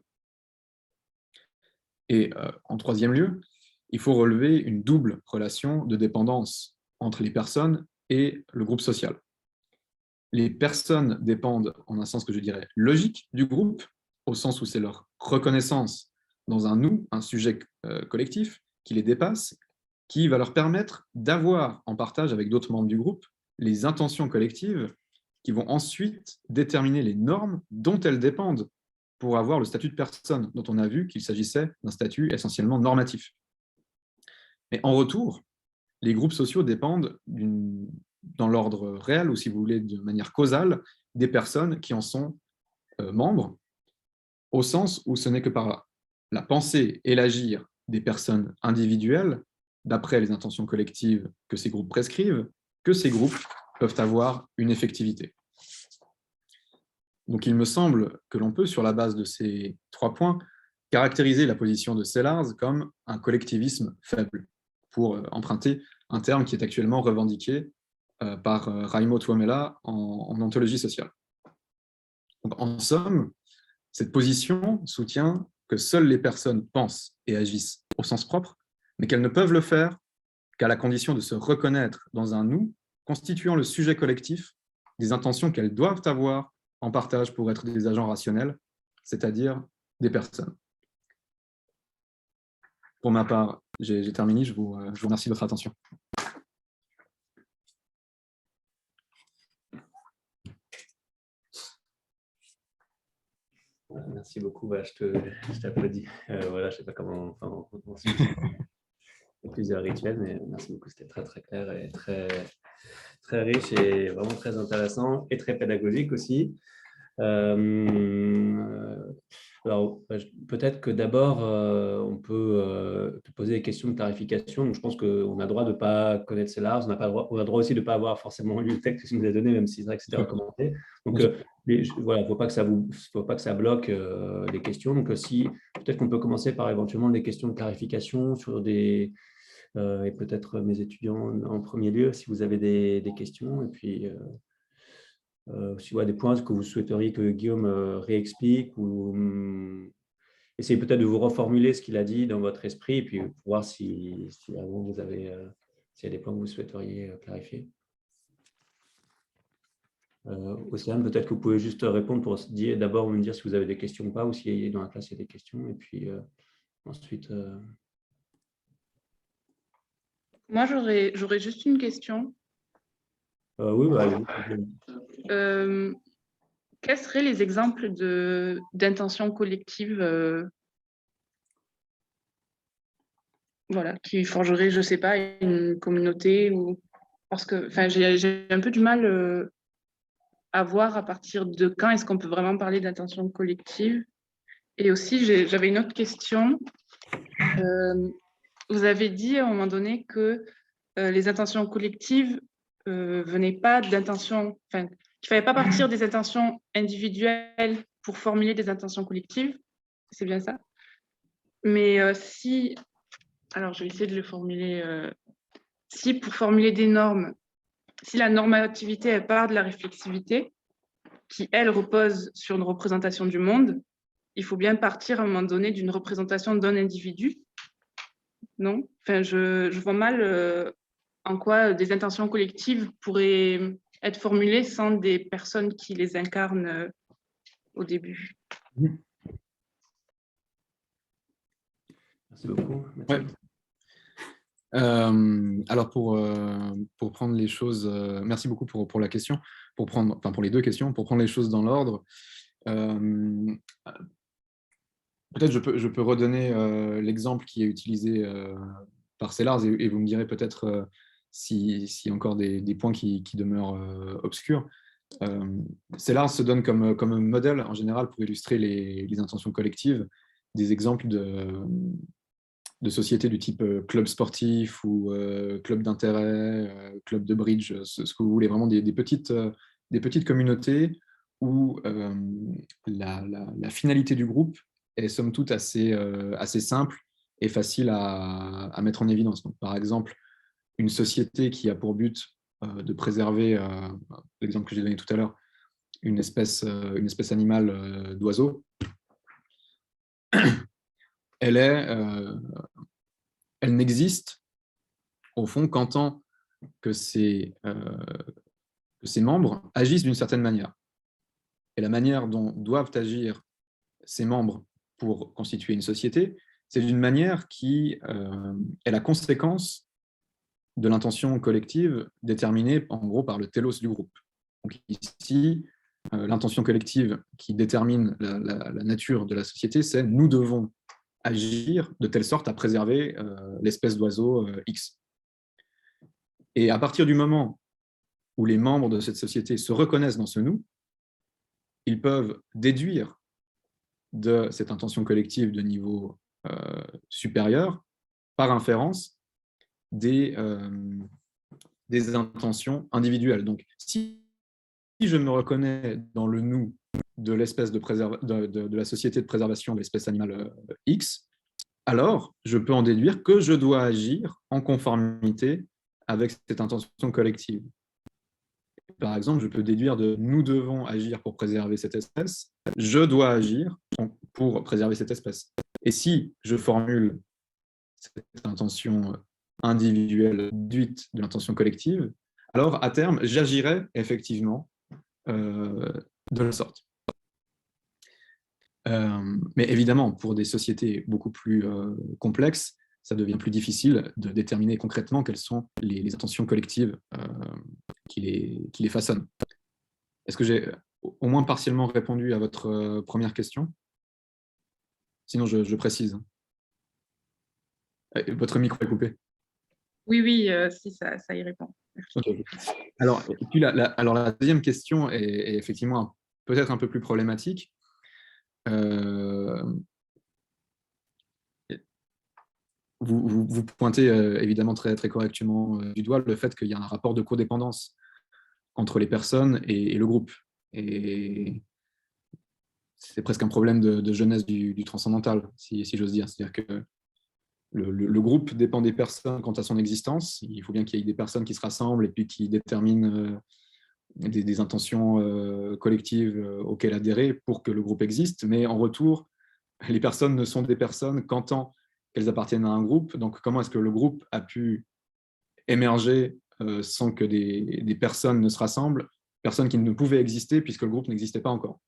Et en troisième lieu, il faut relever une double relation de dépendance entre les personnes et le groupe social. Les personnes dépendent, en un sens que je dirais logique, du groupe, au sens où c'est leur reconnaissance dans un nous, un sujet collectif qui les dépasse, qui va leur permettre d'avoir en partage avec d'autres membres du groupe les intentions collectives qui vont ensuite déterminer les normes dont elles dépendent pour avoir le statut de personne, dont on a vu qu'il s'agissait d'un statut essentiellement normatif. Mais en retour, les groupes sociaux dépendent dans l'ordre réel, ou si vous voulez de manière causale, des personnes qui en sont membres, au sens où ce n'est que par la pensée et l'agir des personnes individuelles, d'après les intentions collectives que ces groupes prescrivent, que ces groupes peuvent avoir une effectivité. Donc il me semble que l'on peut, sur la base de ces 3 points, caractériser la position de Sellars comme un collectivisme faible, pour emprunter un terme qui est actuellement revendiqué par Raimo Tuomela en ontologie sociale. Donc, en somme, cette position soutient que seules les personnes pensent et agissent au sens propre, mais qu'elles ne peuvent le faire qu'à la condition de se reconnaître dans un nous constituant le sujet collectif des intentions qu'elles doivent avoir en partage pour être des agents rationnels, c'est-à-dire des personnes. Pour ma part, j'ai terminé. Je vous remercie de votre attention. Merci beaucoup. Je t'applaudis. Voilà, je ne sais pas comment on il y a plusieurs rituels, mais merci beaucoup. C'était très, très clair et très, très riche et vraiment très intéressant et très pédagogique aussi. Alors, peut-être que d'abord, on peut te poser des questions de clarification. Donc, je pense qu'on a le droit de ne pas connaître Sellars, on a le droit aussi de ne pas avoir forcément lu le texte que tu nous as donné, même si c'est vrai que c'était recommandé. Donc, voilà, il ne faut pas que ça bloque les questions. Donc, si peut-être qu'on peut commencer par éventuellement des questions de clarification sur des… et peut-être mes étudiants en premier lieu, si vous avez des questions. Et puis… si vous avez des points que vous souhaiteriez que Guillaume réexplique ou essayez peut-être de vous reformuler ce qu'il a dit dans votre esprit et puis pour voir si vraiment vous avez s'il y a des points que vous souhaiteriez clarifier. Océane, peut-être que vous pouvez juste répondre pour d'abord me dire si vous avez des questions ou pas, ou si dans la classe il y a des questions, et puis ensuite… Moi, j'aurais juste une question. Oui, bah, quels seraient les exemples d'intentions collectives voilà, qui forgeraient, je ne sais pas, une communauté ou… Parce que j'ai un peu du mal à voir à partir de quand est-ce qu'on peut vraiment parler d'intention collective. Et aussi, j'avais une autre question. Vous avez dit à un moment donné que les intentions collectives venaient pas d'intentions, qu'il ne fallait pas partir des intentions individuelles pour formuler des intentions collectives. C'est bien ça? Mais si, alors je vais essayer de le formuler, si pour formuler des normes, si la normativité elle part de la réflexivité, qui elle repose sur une représentation du monde, il faut bien partir à un moment donné d'une représentation d'un individu, non? Enfin, je vois mal en quoi des intentions collectives pourraient être formulées sans des personnes qui les incarnent au début. Merci beaucoup. Ouais. Alors, pour prendre les choses, merci beaucoup pour la question, pour les deux questions, pour prendre les choses dans l'ordre. Peut-être je peux redonner l'exemple qui est utilisé par Sellars et vous me direz peut-être s'il y a encore des points qui demeurent obscurs. Sellars se donne comme modèle en général pour illustrer les intentions collectives des exemples de sociétés du type club sportif ou club d'intérêt, club de bridge, ce que vous voulez, vraiment des petites communautés où la finalité du groupe est somme toute assez simple et facile à mettre en évidence. Donc, par exemple, une société qui a pour but de préserver, l'exemple que j'ai donné tout à l'heure, une espèce animale d'oiseau, elle n'existe au fond qu'en tant que ses membres agissent d'une certaine manière. Et la manière dont doivent agir ces membres pour constituer une société, c'est d'une manière qui est la conséquence de l'intention collective déterminée en gros par le télos du groupe. Donc ici, l'intention collective qui détermine la nature de la société, c'est nous devons agir de telle sorte à préserver l'espèce d'oiseau X. Et à partir du moment où les membres de cette société se reconnaissent dans ce nous, ils peuvent déduire de cette intention collective de niveau supérieur, par inférence, des intentions individuelles. Donc, si je me reconnais dans le nous de l'espèce de la société de préservation de l'espèce animale X, alors je peux en déduire que je dois agir en conformité avec cette intention collective. Par exemple, je peux déduire de « nous devons agir pour préserver cette espèce », je dois agir pour préserver cette espèce. Et si je formule cette intention individuelle déduite de l'intention collective, alors à terme, j'agirai effectivement de la sorte. Mais évidemment, pour des sociétés beaucoup plus complexes, ça devient plus difficile de déterminer concrètement quelles sont les intentions collectives qui les façonnent. Est-ce que j'ai au moins partiellement répondu à votre première question? Sinon, je précise. Votre micro est coupé. Oui, si, ça y répond. Okay. Alors, et puis la deuxième question est effectivement peut-être un peu plus problématique. Vous pointez évidemment très correctement du doigt le fait qu'il y a un rapport de codépendance entre les personnes et le groupe. Et c'est presque un problème de jeunesse du transcendantal, si j'ose dire. C'est-à-dire que le groupe dépend des personnes quant à son existence. Il faut bien qu'il y ait des personnes qui se rassemblent et puis qui déterminent des intentions collectives auxquelles adhérer pour que le groupe existe. Mais en retour, les personnes ne sont des personnes qu'en tant qu'elles appartiennent à un groupe. Donc, comment est-ce que le groupe a pu émerger sans que des personnes ne se rassemblent, personnes qui ne pouvaient exister puisque le groupe n'existait pas encore.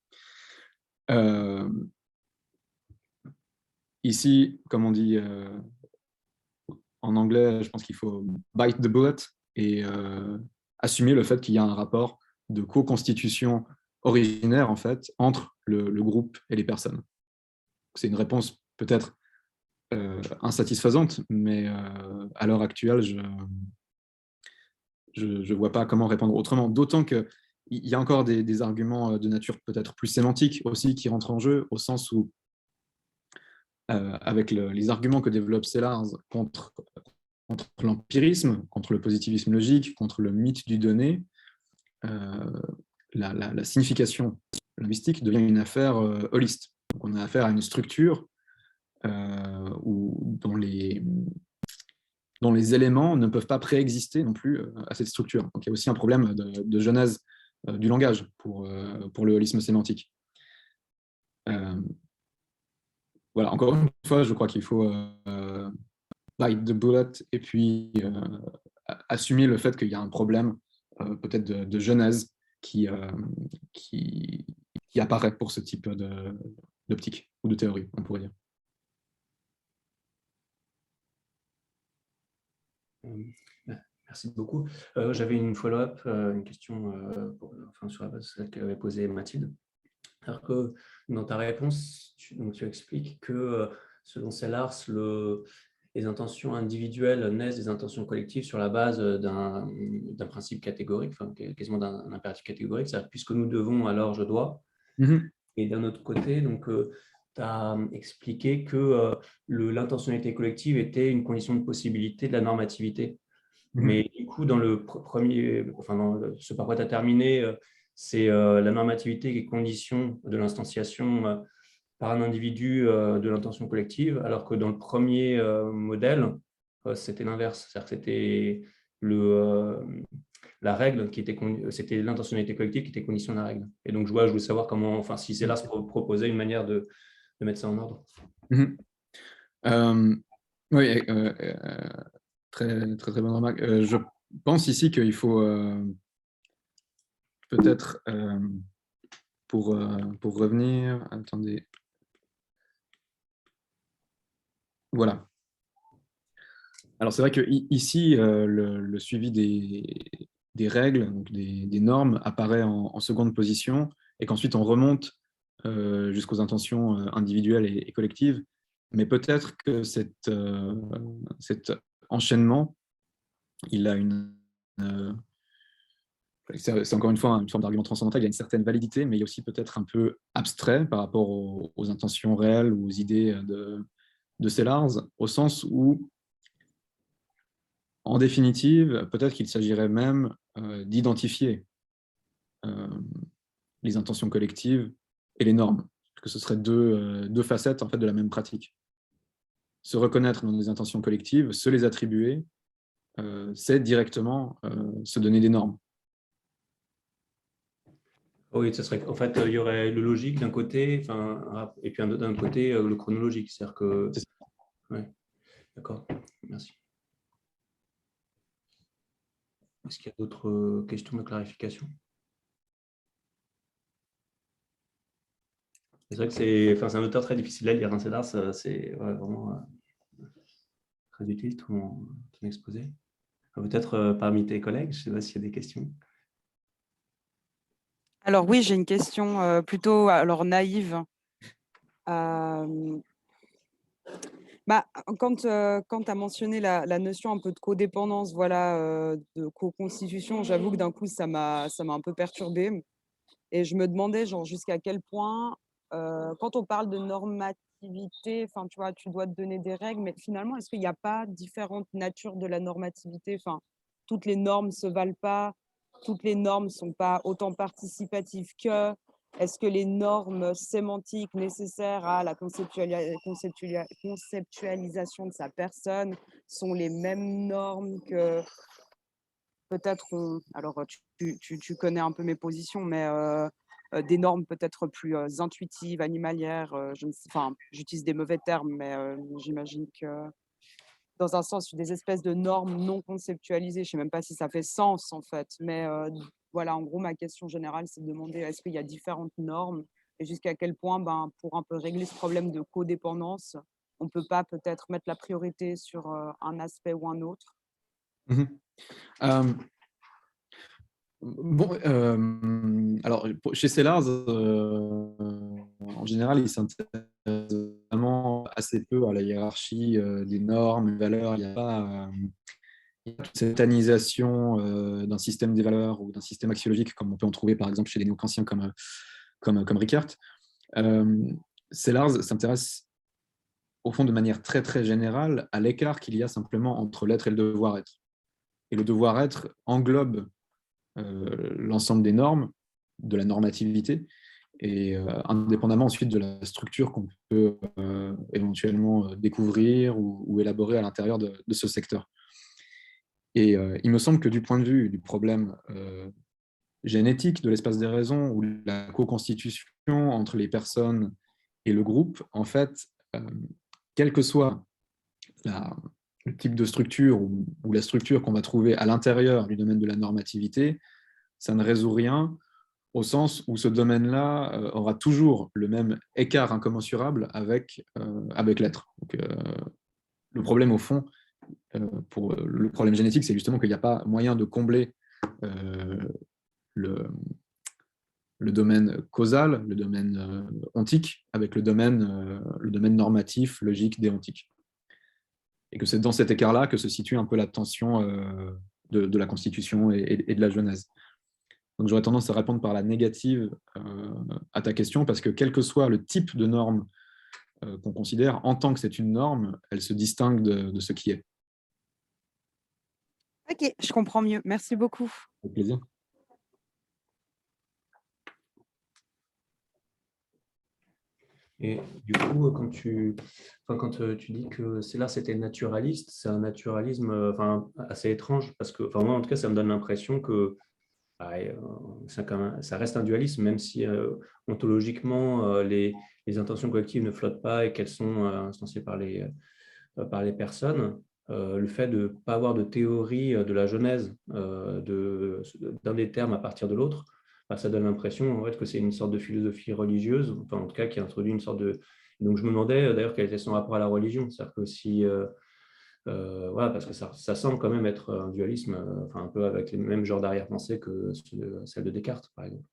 Ici, comme on dit en anglais, je pense qu'il faut bite the bullet et assumer le fait qu'il y a un rapport de co-constitution originaire en fait, entre le groupe et les personnes. C'est une réponse peut-être insatisfaisante, mais à l'heure actuelle, je ne vois pas comment répondre autrement. D'autant qu'il y a encore des arguments de nature peut-être plus sémantique aussi qui rentrent en jeu, au sens où, avec les arguments que développe Sellars contre l'empirisme, contre le positivisme logique, contre le mythe du donné, la signification linguistique devient une affaire holiste. Donc on a affaire à une structure dont les éléments ne peuvent pas préexister non plus à cette structure. Donc il y a aussi un problème de genèse du langage pour le holisme sémantique. Voilà, encore une fois, je crois qu'il faut bite the bullet et puis assumer le fait qu'il y a un problème peut-être de genèse qui apparaît pour ce type d'optique ou de théorie, on pourrait dire. Merci beaucoup. J'avais une follow-up, une question sur la base de celle qu'avait posée Mathilde. Alors que dans ta réponse, tu expliques que selon Sellars, les intentions individuelles naissent des intentions collectives sur la base d'un principe catégorique, enfin, quasiment d'un impératif catégorique, c'est-à-dire puisque nous devons, alors je dois. Et d'un autre côté, tu as expliqué que l'intentionnalité collective était une condition de possibilité de la normativité. Mais du coup, dans ce par quoi tu as terminé, c'est la normativité qui est condition de l'instanciation par un individu de l'intention collective, alors que dans le premier modèle, c'était l'inverse. C'est-à-dire que c'était la règle qui était, c'était l'intentionnalité collective qui était condition de la règle. Et donc, je voulais savoir comment, enfin, si Sellars proposait une manière de mettre ça en ordre. Oui, très, très, très bonne remarque. Je pense ici qu'il faut peut-être, pour revenir, attendez. Voilà. Alors, c'est vrai qu'ici, le suivi des règles, donc des normes, apparaît en seconde position, et qu'ensuite on remonte jusqu'aux intentions individuelles et collectives. Mais peut-être que cet enchaînement, il a c'est encore une fois une forme d'argument transcendantal, il a une certaine validité, mais il est aussi peut-être un peu abstrait par rapport aux intentions réelles ou aux idées de Sellars, au sens où, en définitive, peut-être qu'il s'agirait même d'identifier les intentions collectives et les normes, que ce seraient deux facettes en fait, de la même pratique. Se reconnaître dans des intentions collectives, se les attribuer, c'est directement se donner des normes. Oui, ce serait, en fait, il y aurait le logique d'un côté, et puis d'un côté, le chronologique. C'est-à-dire que... Ouais. D'accord, merci. Est-ce qu'il y a d'autres questions de clarification? C'est vrai que c'est un auteur très difficile à lire, hein, Sellars, c'est vraiment très utile ton exposé. Peut-être parmi tes collègues, je ne sais pas s'il y a des questions. Alors oui, j'ai une question plutôt naïve. Quand tu as mentionné la notion un peu de codépendance, de co-constitution, j'avoue que d'un coup, ça m'a un peu perturbée. Et je me demandais jusqu'à quel point, quand on parle de normativité, tu vois, tu dois te donner des règles, mais finalement, est-ce qu'il n'y a pas différentes natures de la normativité? Toutes les normes ne se valent pas, toutes les normes ne sont pas autant participatives que... Est-ce que les normes sémantiques nécessaires à la conceptualisation de sa personne sont les mêmes normes que peut-être, alors tu connais un peu mes positions, mais des normes peut-être plus intuitives, animalières, j'utilise des mauvais termes, mais j'imagine que dans un sens, des espèces de normes non conceptualisées. Je ne sais même pas si ça fait sens, en fait. Mais voilà, en gros, ma question générale, c'est de demander est-ce qu'il y a différentes normes et jusqu'à quel point, pour un peu régler ce problème de codépendance, on ne peut pas peut-être mettre la priorité sur un aspect ou un autre. Bon, alors, chez Sellars, en général, il s'intéresse vraiment assez peu à la hiérarchie des normes, des valeurs. Il n'y a pas toute cette tétanisation d'un système des valeurs ou d'un système axiologique, comme on peut en trouver par exemple chez les néo-kantiens comme Rickert. Sellars s'intéresse au fond de manière très très générale à l'écart qu'il y a simplement entre l'être et le devoir-être. Et le devoir-être englobe l'ensemble des normes, de la normativité, et indépendamment ensuite de la structure qu'on peut éventuellement découvrir ou élaborer à l'intérieur de ce secteur. Et il me semble que du point de vue du problème génétique de l'espace des raisons ou de la co-constitution entre les personnes et le groupe, en fait, quelle que soit le type de structure ou la structure qu'on va trouver à l'intérieur du domaine de la normativité, ça ne résout rien au sens où ce domaine-là aura toujours le même écart incommensurable avec l'être. Donc, le problème, au fond, pour le problème génétique, c'est justement qu'il n'y a pas moyen de combler le domaine causal, le domaine ontique, avec le domaine normatif, logique, déontique. Et que c'est dans cet écart-là que se situe un peu la tension de la Constitution et de la Genèse. Donc j'aurais tendance à répondre par la négative à ta question, parce que quel que soit le type de norme qu'on considère, en tant que c'est une norme, elle se distingue de ce qui est. Ok, je comprends mieux. Merci beaucoup. Avec plaisir. Et du coup, quand tu dis que Sellars c'était naturaliste, c'est un naturalisme assez étrange, parce que moi, en tout cas, ça me donne l'impression que ça reste un dualisme, même si ontologiquement, les intentions collectives ne flottent pas et qu'elles sont instanciées par les personnes. Le fait de ne pas avoir de théorie de la genèse d'un des termes à partir de l'autre, ça donne l'impression en fait, que c'est une sorte de philosophie religieuse, enfin, en tout cas qui introduit une sorte de... Donc je me demandais d'ailleurs quel était son rapport à la religion, c'est-à-dire que si... voilà, parce que ça semble quand même être un dualisme, un peu avec les mêmes genres d'arrière-pensée que celle de Descartes, par exemple.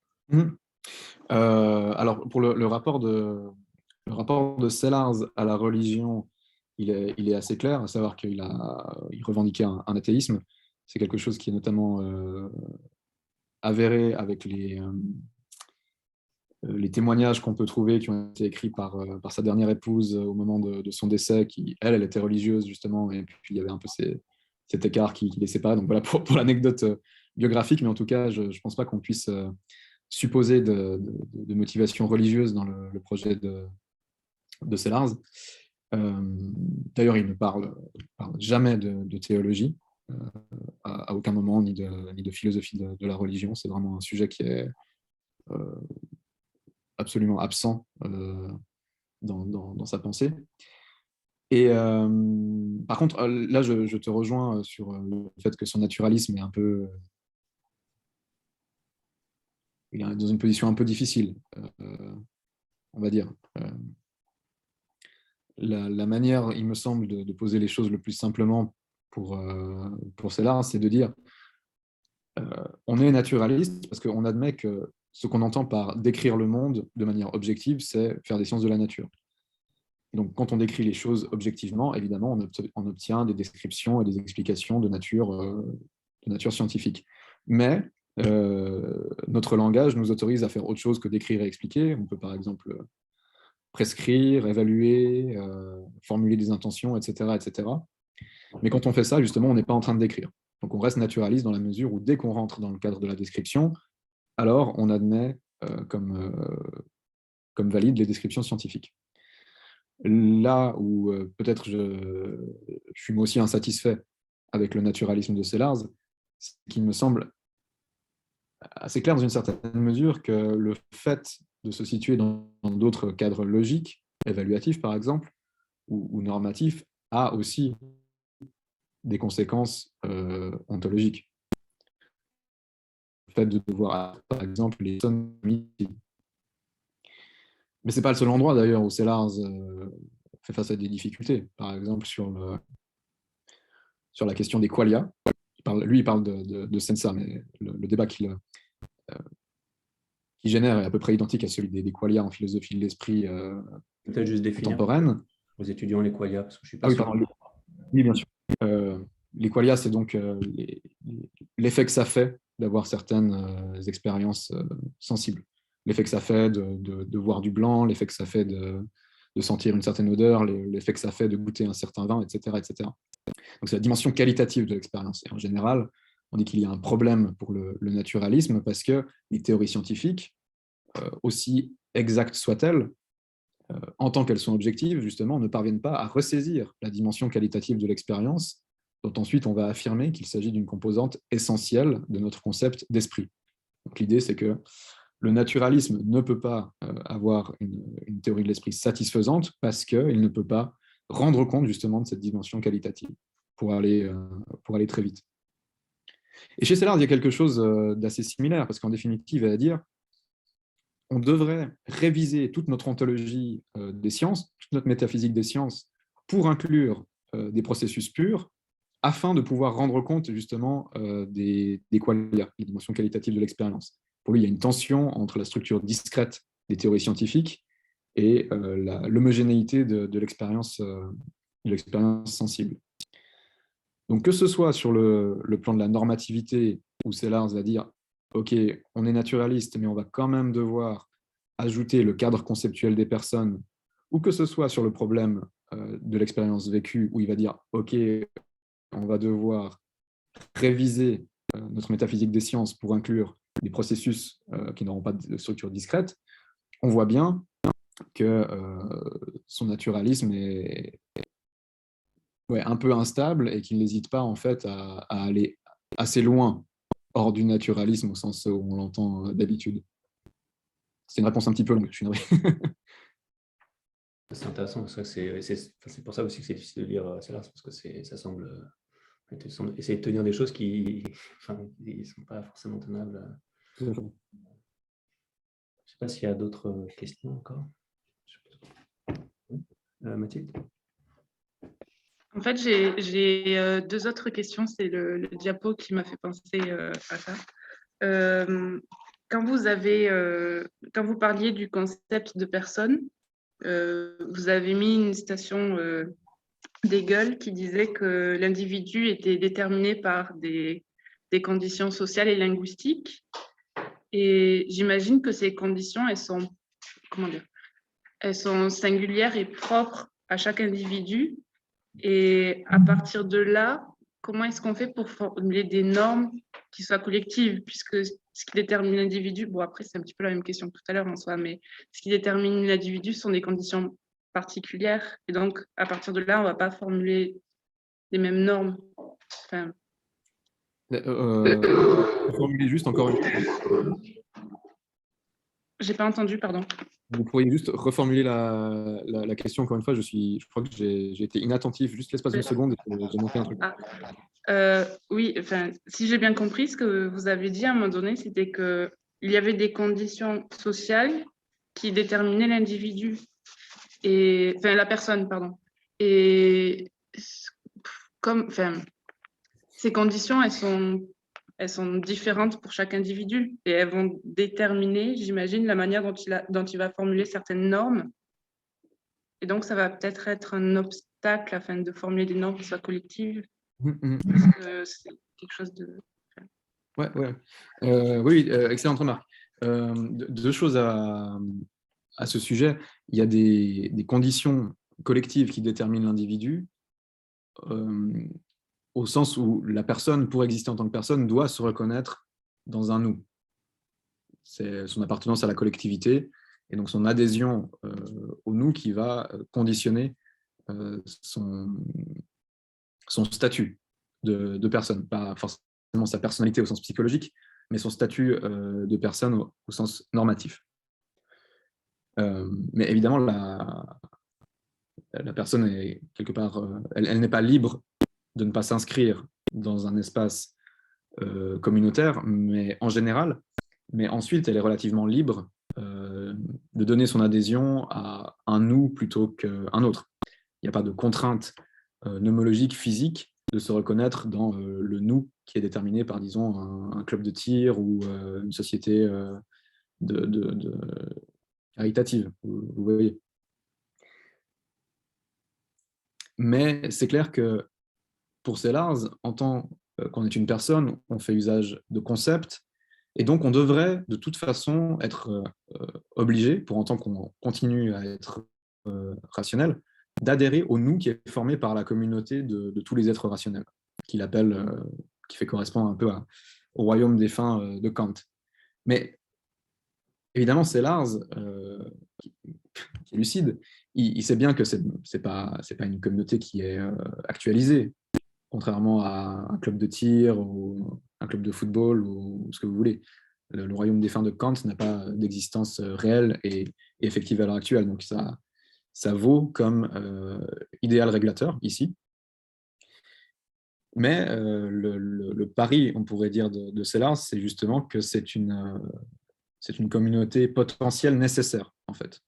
Alors, pour le rapport de Sellars à la religion, il est assez clair, à savoir qu'il revendiquait un athéisme. C'est quelque chose qui est notamment avéré avec les témoignages qu'on peut trouver, qui ont été écrits par sa dernière épouse au moment de son décès, qui, elle était religieuse, justement, et puis il y avait un peu cet écart qui les séparait. Donc voilà pour l'anecdote biographique, mais en tout cas, je ne pense pas qu'on puisse supposer de motivation religieuse dans le projet de Sellars. D'ailleurs, il ne parle jamais de théologie, à aucun moment, ni de philosophie de la religion. C'est vraiment un sujet qui est absolument absent dans sa pensée. Et par contre, là, je te rejoins sur le fait que son naturalisme est un peu... il est dans une position un peu difficile, on va dire. La manière, il me semble, de poser les choses le plus simplement pour Sellars, c'est de dire on est naturaliste parce qu'on admet que ce qu'on entend par décrire le monde de manière objective, c'est faire des sciences de la nature. Et donc, quand on décrit les choses objectivement, évidemment, on obtient des descriptions et des explications de nature scientifique. Mais notre langage nous autorise à faire autre chose que d'écrire et expliquer. On peut par exemple prescrire, évaluer, formuler des intentions, etc., etc. Mais quand on fait ça, justement, on n'est pas en train de décrire. Donc on reste naturaliste dans la mesure où dès qu'on rentre dans le cadre de la description, alors on admet comme valide les descriptions scientifiques. Là où peut-être je suis moi aussi insatisfait avec le naturalisme de Sellars, c'est qu'il me semble assez clair dans une certaine mesure que le fait de se situer dans d'autres cadres logiques, évaluatifs par exemple, ou normatifs, a aussi des conséquences ontologiques. Le fait de devoir, par exemple, les sommets. Mais ce n'est pas le seul endroit d'ailleurs où Sellars fait face à des difficultés. Par exemple, sur la question des qualia. Il parle de Sensa, mais le débat qui génère est à peu près identique à celui des qualia en philosophie de l'esprit peut-être juste définir contemporaine. Aux étudiants les qualia, parce que je suis pas sûr. Oui, bien sûr. Les qualia, c'est donc l'effet que ça fait d'avoir certaines expériences sensibles. L'effet que ça fait de voir du blanc, l'effet que ça fait de sentir une certaine odeur, l'effet que ça fait de goûter un certain vin, etc., etc. Donc c'est la dimension qualitative de l'expérience. Et en général, on dit qu'il y a un problème pour le naturalisme parce que les théories scientifiques, aussi exactes soient-elles, en tant qu'elles sont objectives, justement, ne parviennent pas à ressaisir la dimension qualitative de l'expérience, dont ensuite on va affirmer qu'il s'agit d'une composante essentielle de notre concept d'esprit. Donc l'idée, c'est que le naturalisme ne peut pas avoir une théorie de l'esprit satisfaisante parce qu'il ne peut pas rendre compte justement de cette dimension qualitative. pour aller très vite. Et chez Sellars, il y a quelque chose d'assez similaire, parce qu'en définitive, elle va dire on devrait réviser toute notre ontologie des sciences, toute notre métaphysique des sciences, pour inclure des processus purs, afin de pouvoir rendre compte justement des qualia, des dimensions qualitatives de l'expérience. Pour lui, il y a une tension entre la structure discrète des théories scientifiques et l'homogénéité de l'expérience sensible. Donc que ce soit sur le plan de la normativité, où Sellars va dire « Ok, on est naturaliste, mais on va quand même devoir ajouter le cadre conceptuel des personnes », ou que ce soit sur le problème de l'expérience vécue, où il va dire « Ok, on va devoir réviser notre métaphysique des sciences pour inclure des processus qui n'auront pas de structure discrète », on voit bien que son naturalisme est un peu instable et qu'il n'hésite pas en fait à aller assez loin hors du naturalisme au sens où on l'entend d'habitude. C'est une réponse un petit peu longue, je suis navré. C'est intéressant, parce que c'est pour ça aussi que c'est difficile de lire Sellars, parce que ça semble essayer de tenir des choses qui ne sont pas forcément tenables. Je ne sais pas s'il y a d'autres questions encore. Mathilde? En fait, j'ai deux autres questions. C'est le diapo qui m'a fait penser à ça. Quand vous parliez du concept de personne, vous avez mis une citation d'Hegel qui disait que l'individu était déterminé par des conditions sociales et linguistiques. Et j'imagine que ces conditions, elles sont singulières et propres à chaque individu. Et à partir de là, comment est-ce qu'on fait pour formuler des normes qui soient collectives, puisque ce qui détermine l'individu, bon après c'est un petit peu la même question que tout à l'heure en soi, mais ce qui détermine l'individu sont des conditions particulières, et donc à partir de là, on ne va pas formuler les mêmes normes. Enfin... Formuler juste encore une fois. J'ai pas entendu, pardon. Vous pourriez juste reformuler la question encore une fois. Je crois que j'ai été inattentif, juste l'espace d'une seconde, et j'ai manqué un truc. Oui, enfin, si j'ai bien compris, ce que vous avez dit à un moment donné, c'était qu'il y avait des conditions sociales qui déterminaient l'individu, enfin la personne, pardon. Et ces conditions, elles sont différentes pour chaque individu et elles vont déterminer, j'imagine, la manière dont il va formuler certaines normes. Et donc, ça va peut-être être un obstacle afin de formuler des normes qui soient collectives. Parce que c'est quelque chose de... Oui, excellente remarque. Deux choses à ce sujet. Il y a des conditions collectives qui déterminent l'individu, au sens où la personne, pour exister en tant que personne, doit se reconnaître dans un nous. C'est son appartenance à la collectivité et donc son adhésion au nous qui va conditionner son statut de personne, pas forcément sa personnalité au sens psychologique, mais son statut de personne au sens normatif. Mais évidemment, la personne est quelque part, elle n'est pas libre de ne pas s'inscrire dans un espace communautaire, mais en général, mais ensuite, elle est relativement libre de donner son adhésion à un nous plutôt qu'un autre. Il n'y a pas de contrainte nomologique, physique, de se reconnaître dans le nous qui est déterminé par, disons, un club de tir ou une société caritative, vous voyez. Mais c'est clair que pour Sellars, en tant qu'on est une personne, on fait usage de concepts, et donc on devrait de toute façon être obligé, pour autant qu'on continue à être rationnel, d'adhérer au nous qui est formé par la communauté de tous les êtres rationnels, qu'il appelle, qui fait correspondre un peu au royaume des fins de Kant. Mais évidemment, Sellars, qui est lucide, il sait bien que c'est pas une communauté qui est actualisée, contrairement à un club de tir ou un club de football ou ce que vous voulez. Le royaume des fins de Kant n'a pas d'existence réelle et effective à l'heure actuelle. Donc ça vaut comme idéal régulateur ici. Mais le pari, on pourrait dire, de Sellars, c'est justement que c'est une communauté potentielle nécessaire, en fait.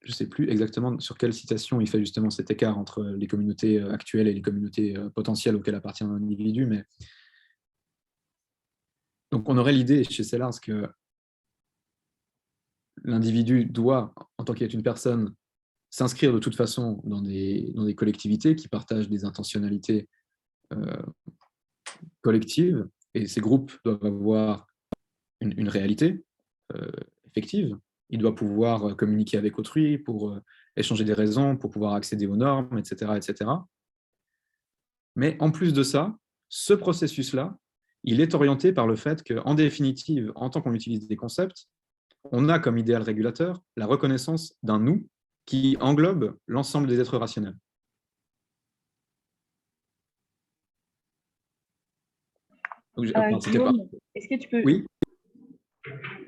Je ne sais plus exactement sur quelle citation il fait justement cet écart entre les communautés actuelles et les communautés potentielles auxquelles appartient un individu, mais donc on aurait l'idée chez Sellars que l'individu doit, en tant qu'être une personne, s'inscrire de toute façon dans des collectivités qui partagent des intentionnalités collectives, et ces groupes doivent avoir une réalité effective. Il doit pouvoir communiquer avec autrui pour échanger des raisons, pour pouvoir accéder aux normes, etc., etc. Mais en plus de ça, ce processus-là, il est orienté par le fait qu'en définitive, en tant qu'on utilise des concepts, on a comme idéal régulateur la reconnaissance d'un nous qui englobe l'ensemble des êtres rationnels. Guillaume, est-ce que tu peux... Oui.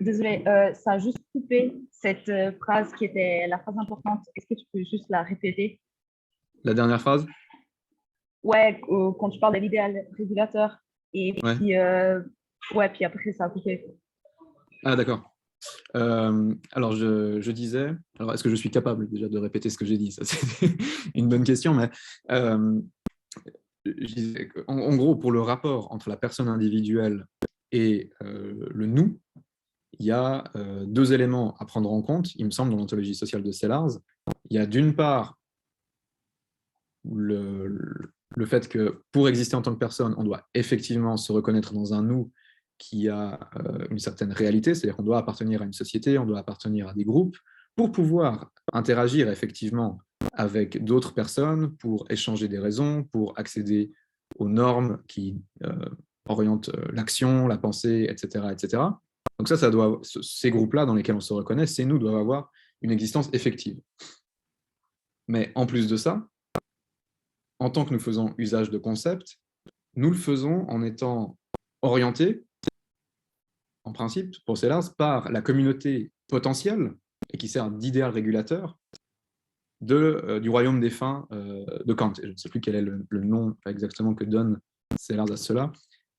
Désolée, ça a juste coupé cette phrase qui était la phrase importante. Est-ce que tu peux juste la répéter? La dernière phrase? Ouais, quand tu parles de l'idéal régulateur. Et puis, ouais, puis après, ça a coupé. Ah, d'accord. Alors, je disais... Alors, est-ce que je suis capable déjà de répéter ce que j'ai dit? Ça, c'est une bonne question, mais... je disais en gros, pour le rapport entre la personne individuelle et le nous, il y a deux éléments à prendre en compte, il me semble, dans l'ontologie sociale de Sellars. Il y a d'une part le fait que pour exister en tant que personne, on doit effectivement se reconnaître dans un nous qui a une certaine réalité, c'est-à-dire qu'on doit appartenir à une société, on doit appartenir à des groupes, pour pouvoir interagir effectivement avec d'autres personnes, pour échanger des raisons, pour accéder aux normes qui orientent l'action, la pensée, etc., etc. Donc ça doit, ces groupes-là dans lesquels on se reconnaît, ces nous doivent avoir une existence effective. Mais en plus de ça, en tant que nous faisons usage de concepts, nous le faisons en étant orientés, en principe, pour Sellars, par la communauté potentielle, et qui sert d'idéal régulateur, du royaume des fins de Kant. Je ne sais plus quel est le nom exactement que donne Sellars à cela.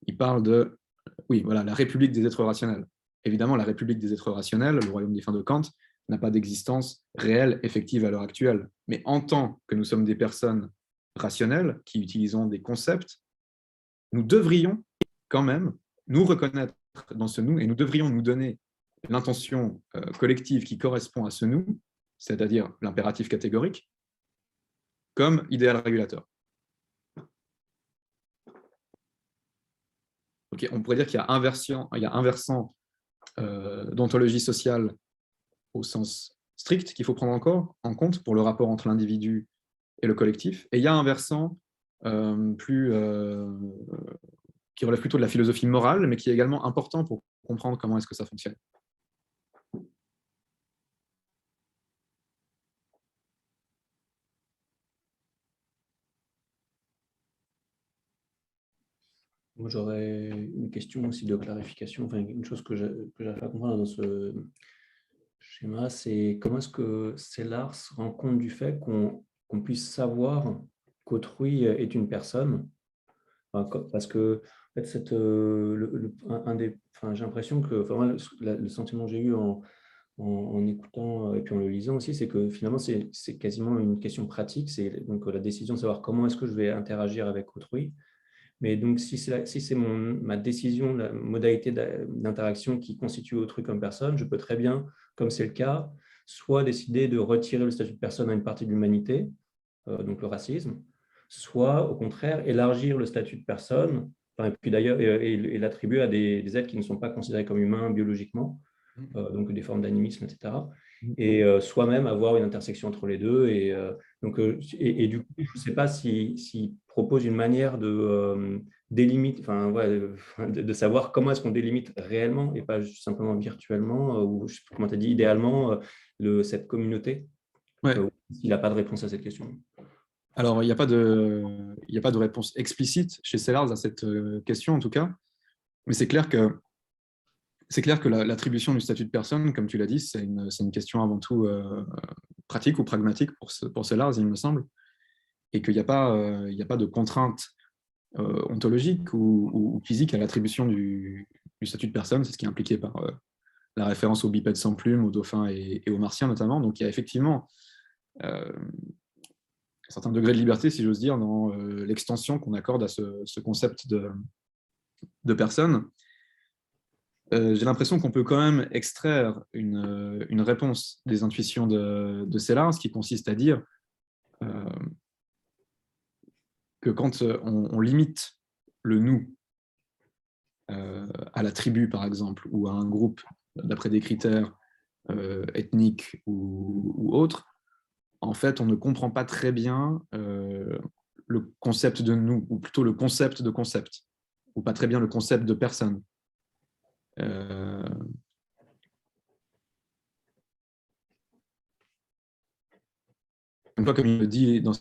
Il parle de, oui, voilà, la République des êtres rationnels. Évidemment, la République des êtres rationnels, le royaume des fins de Kant, n'a pas d'existence réelle, effective à l'heure actuelle. Mais en tant que nous sommes des personnes rationnelles qui utilisons des concepts, nous devrions quand même nous reconnaître dans ce nous et nous devrions nous donner l'intention collective qui correspond à ce nous, c'est-à-dire l'impératif catégorique, comme idéal régulateur. Okay, on pourrait dire qu'il y a un versant d'ontologie sociale au sens strict qu'il faut prendre en compte pour le rapport entre l'individu et le collectif, et il y a un versant qui relève plutôt de la philosophie morale, mais qui est également important pour comprendre comment est-ce que ça fonctionne. Moi, j'aurais une question aussi de clarification, enfin, une chose que j'arrive à comprendre dans ce schéma, c'est comment est-ce que Sellars rend compte du fait qu'on puisse savoir qu'autrui est une personne, parce que en fait, j'ai l'impression que le sentiment que j'ai eu en écoutant et puis en le lisant aussi, c'est que finalement, c'est quasiment une question pratique, c'est donc la décision de savoir comment est-ce que je vais interagir avec autrui. Mais donc, si c'est ma décision, la modalité d'interaction qui constitue autrui comme personne, je peux très bien, comme c'est le cas, soit décider de retirer le statut de personne à une partie de l'humanité, donc le racisme, soit au contraire élargir le statut de personne, et puis d'ailleurs et l'attribuer à des êtres qui ne sont pas considérés comme humains biologiquement, donc des formes d'animisme, etc. Et soi-même avoir une intersection entre les deux. Et du coup, je ne sais pas s'il propose une manière de délimiter, de savoir comment est-ce qu'on délimite réellement et pas juste simplement virtuellement, ou comment tu as dit, idéalement, cette communauté. Ouais. Il n'a pas de réponse à cette question. Alors, il n'y a pas de réponse explicite chez Sellars à cette question, en tout cas. Mais c'est clair que l'attribution du statut de personne, comme tu l'as dit, c'est une question avant tout pratique ou pragmatique pour Sellars, il me semble. et qu'il n'y a pas de contrainte ontologique ou physique à l'attribution du statut de personne. C'est ce qui est impliqué par la référence aux bipèdes sans plumes, aux dauphins et aux martiens notamment. Donc il y a effectivement un certain degré de liberté, si j'ose dire, dans l'extension qu'on accorde à ce concept de personne. J'ai l'impression qu'on peut quand même extraire une réponse des intuitions de Sellars, qui consiste à dire que quand on limite le nous à la tribu, par exemple, ou à un groupe, d'après des critères ethniques ou autres, en fait, on ne comprend pas très bien le concept de nous, ou plutôt le concept de concept, ou pas très bien le concept de personne. Une fois, comme il le dit dans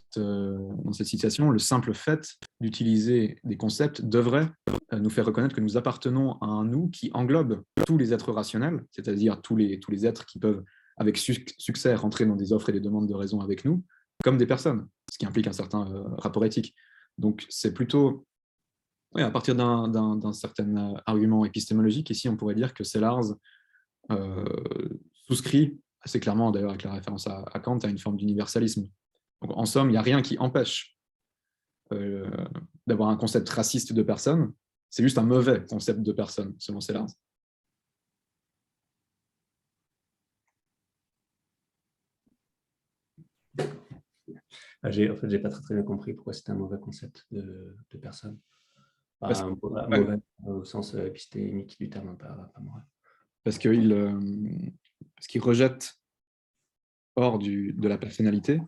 cette citation, le simple fait d'utiliser des concepts devrait nous faire reconnaître que nous appartenons à un nous qui englobe tous les êtres rationnels, c'est-à-dire tous les êtres qui peuvent, avec succès, rentrer dans des offres et des demandes de raison avec nous, comme des personnes, ce qui implique un certain rapport éthique. Donc, c'est plutôt, à partir d'un certain argument épistémologique, ici, on pourrait dire que Sellars souscrit assez clairement, d'ailleurs, avec la référence à Kant, à une forme d'universalisme. Donc, en somme, il n'y a rien qui empêche d'avoir un concept raciste de personne. C'est juste un mauvais concept de personne, selon Sellars. En fait, j'ai pas très bien compris pourquoi c'était un mauvais concept de personne. Mauvais au sens épistémique du terme, pas moral. Parce qu'il rejette hors de la personnalité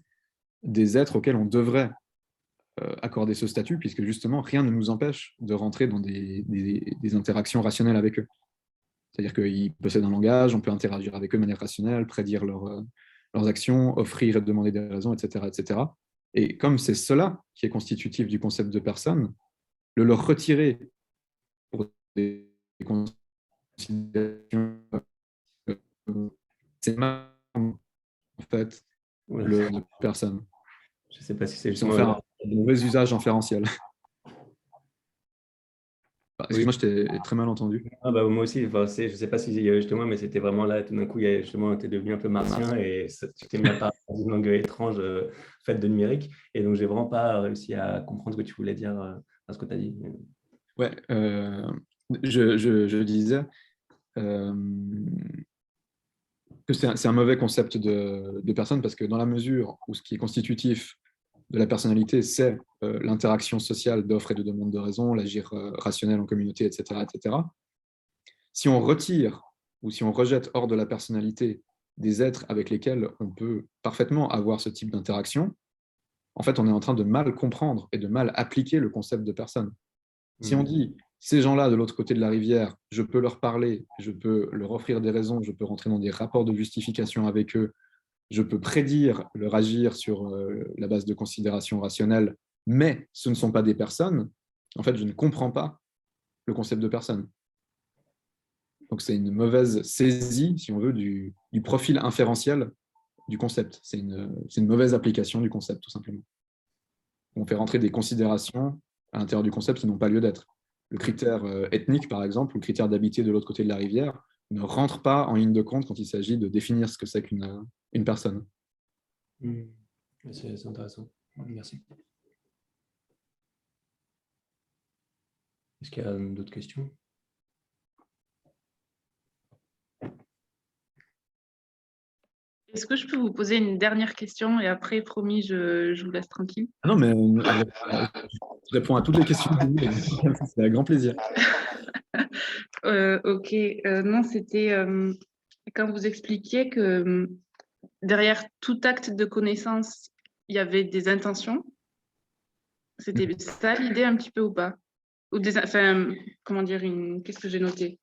des êtres auxquels on devrait accorder ce statut, puisque justement, rien ne nous empêche de rentrer dans des interactions rationnelles avec eux. C'est-à-dire qu'ils possèdent un langage, on peut interagir avec eux de manière rationnelle, prédire leurs actions, offrir et demander des raisons, etc., etc. Et comme c'est cela qui est constitutif du concept de personne, le leur retirer pour des considérations, c'est mal, en fait, la personne. Je ne sais pas si c'est justement faire un mauvais usage inférentiel. Excuse-moi, je t'ai très mal entendu. Moi aussi, je ne sais pas si justement, mais c'était vraiment là, tout d'un coup, justement, tu es devenu un peu martien et tu t'es mis à parler d'une langue étrange faite de numérique. Et donc, je n'ai vraiment pas réussi à comprendre ce que tu voulais dire à ce que tu as dit. Ouais, je disais que c'est un mauvais concept de personne, parce que dans la mesure où ce qui est constitutif de la personnalité, c'est l'interaction sociale d'offres et de demandes de raison, l'agir rationnel en communauté, etc., etc. Si on retire ou si on rejette hors de la personnalité des êtres avec lesquels on peut parfaitement avoir ce type d'interaction, en fait, on est en train de mal comprendre et de mal appliquer le concept de personne. Si on dit, ces gens-là de l'autre côté de la rivière, je peux leur parler, je peux leur offrir des raisons, je peux rentrer dans des rapports de justification avec eux, je peux prédire leur agir sur la base de considérations rationnelles, mais ce ne sont pas des personnes, en fait, je ne comprends pas le concept de personne. Donc, c'est une mauvaise saisie, si on veut, du profil inférentiel du concept. C'est une mauvaise application du concept, tout simplement. On fait rentrer des considérations à l'intérieur du concept qui n'ont pas lieu d'être. Le critère ethnique, par exemple, ou le critère d'habiter de l'autre côté de la rivière, ne rentre pas en ligne de compte quand il s'agit de définir ce que c'est qu'une personne. C'est intéressant. Merci. Est-ce qu'il y a d'autres questions? Est-ce que je peux vous poser une dernière question et après, promis, je vous laisse tranquille? Ah non, mais je réponds à toutes les questions. C'est avec grand plaisir. Ok, non, c'était quand vous expliquiez que derrière tout acte de connaissance, il y avait des intentions. C'était ça l'idée un petit peu ou pas? Ou enfin, comment dire, qu'est-ce que j'ai noté?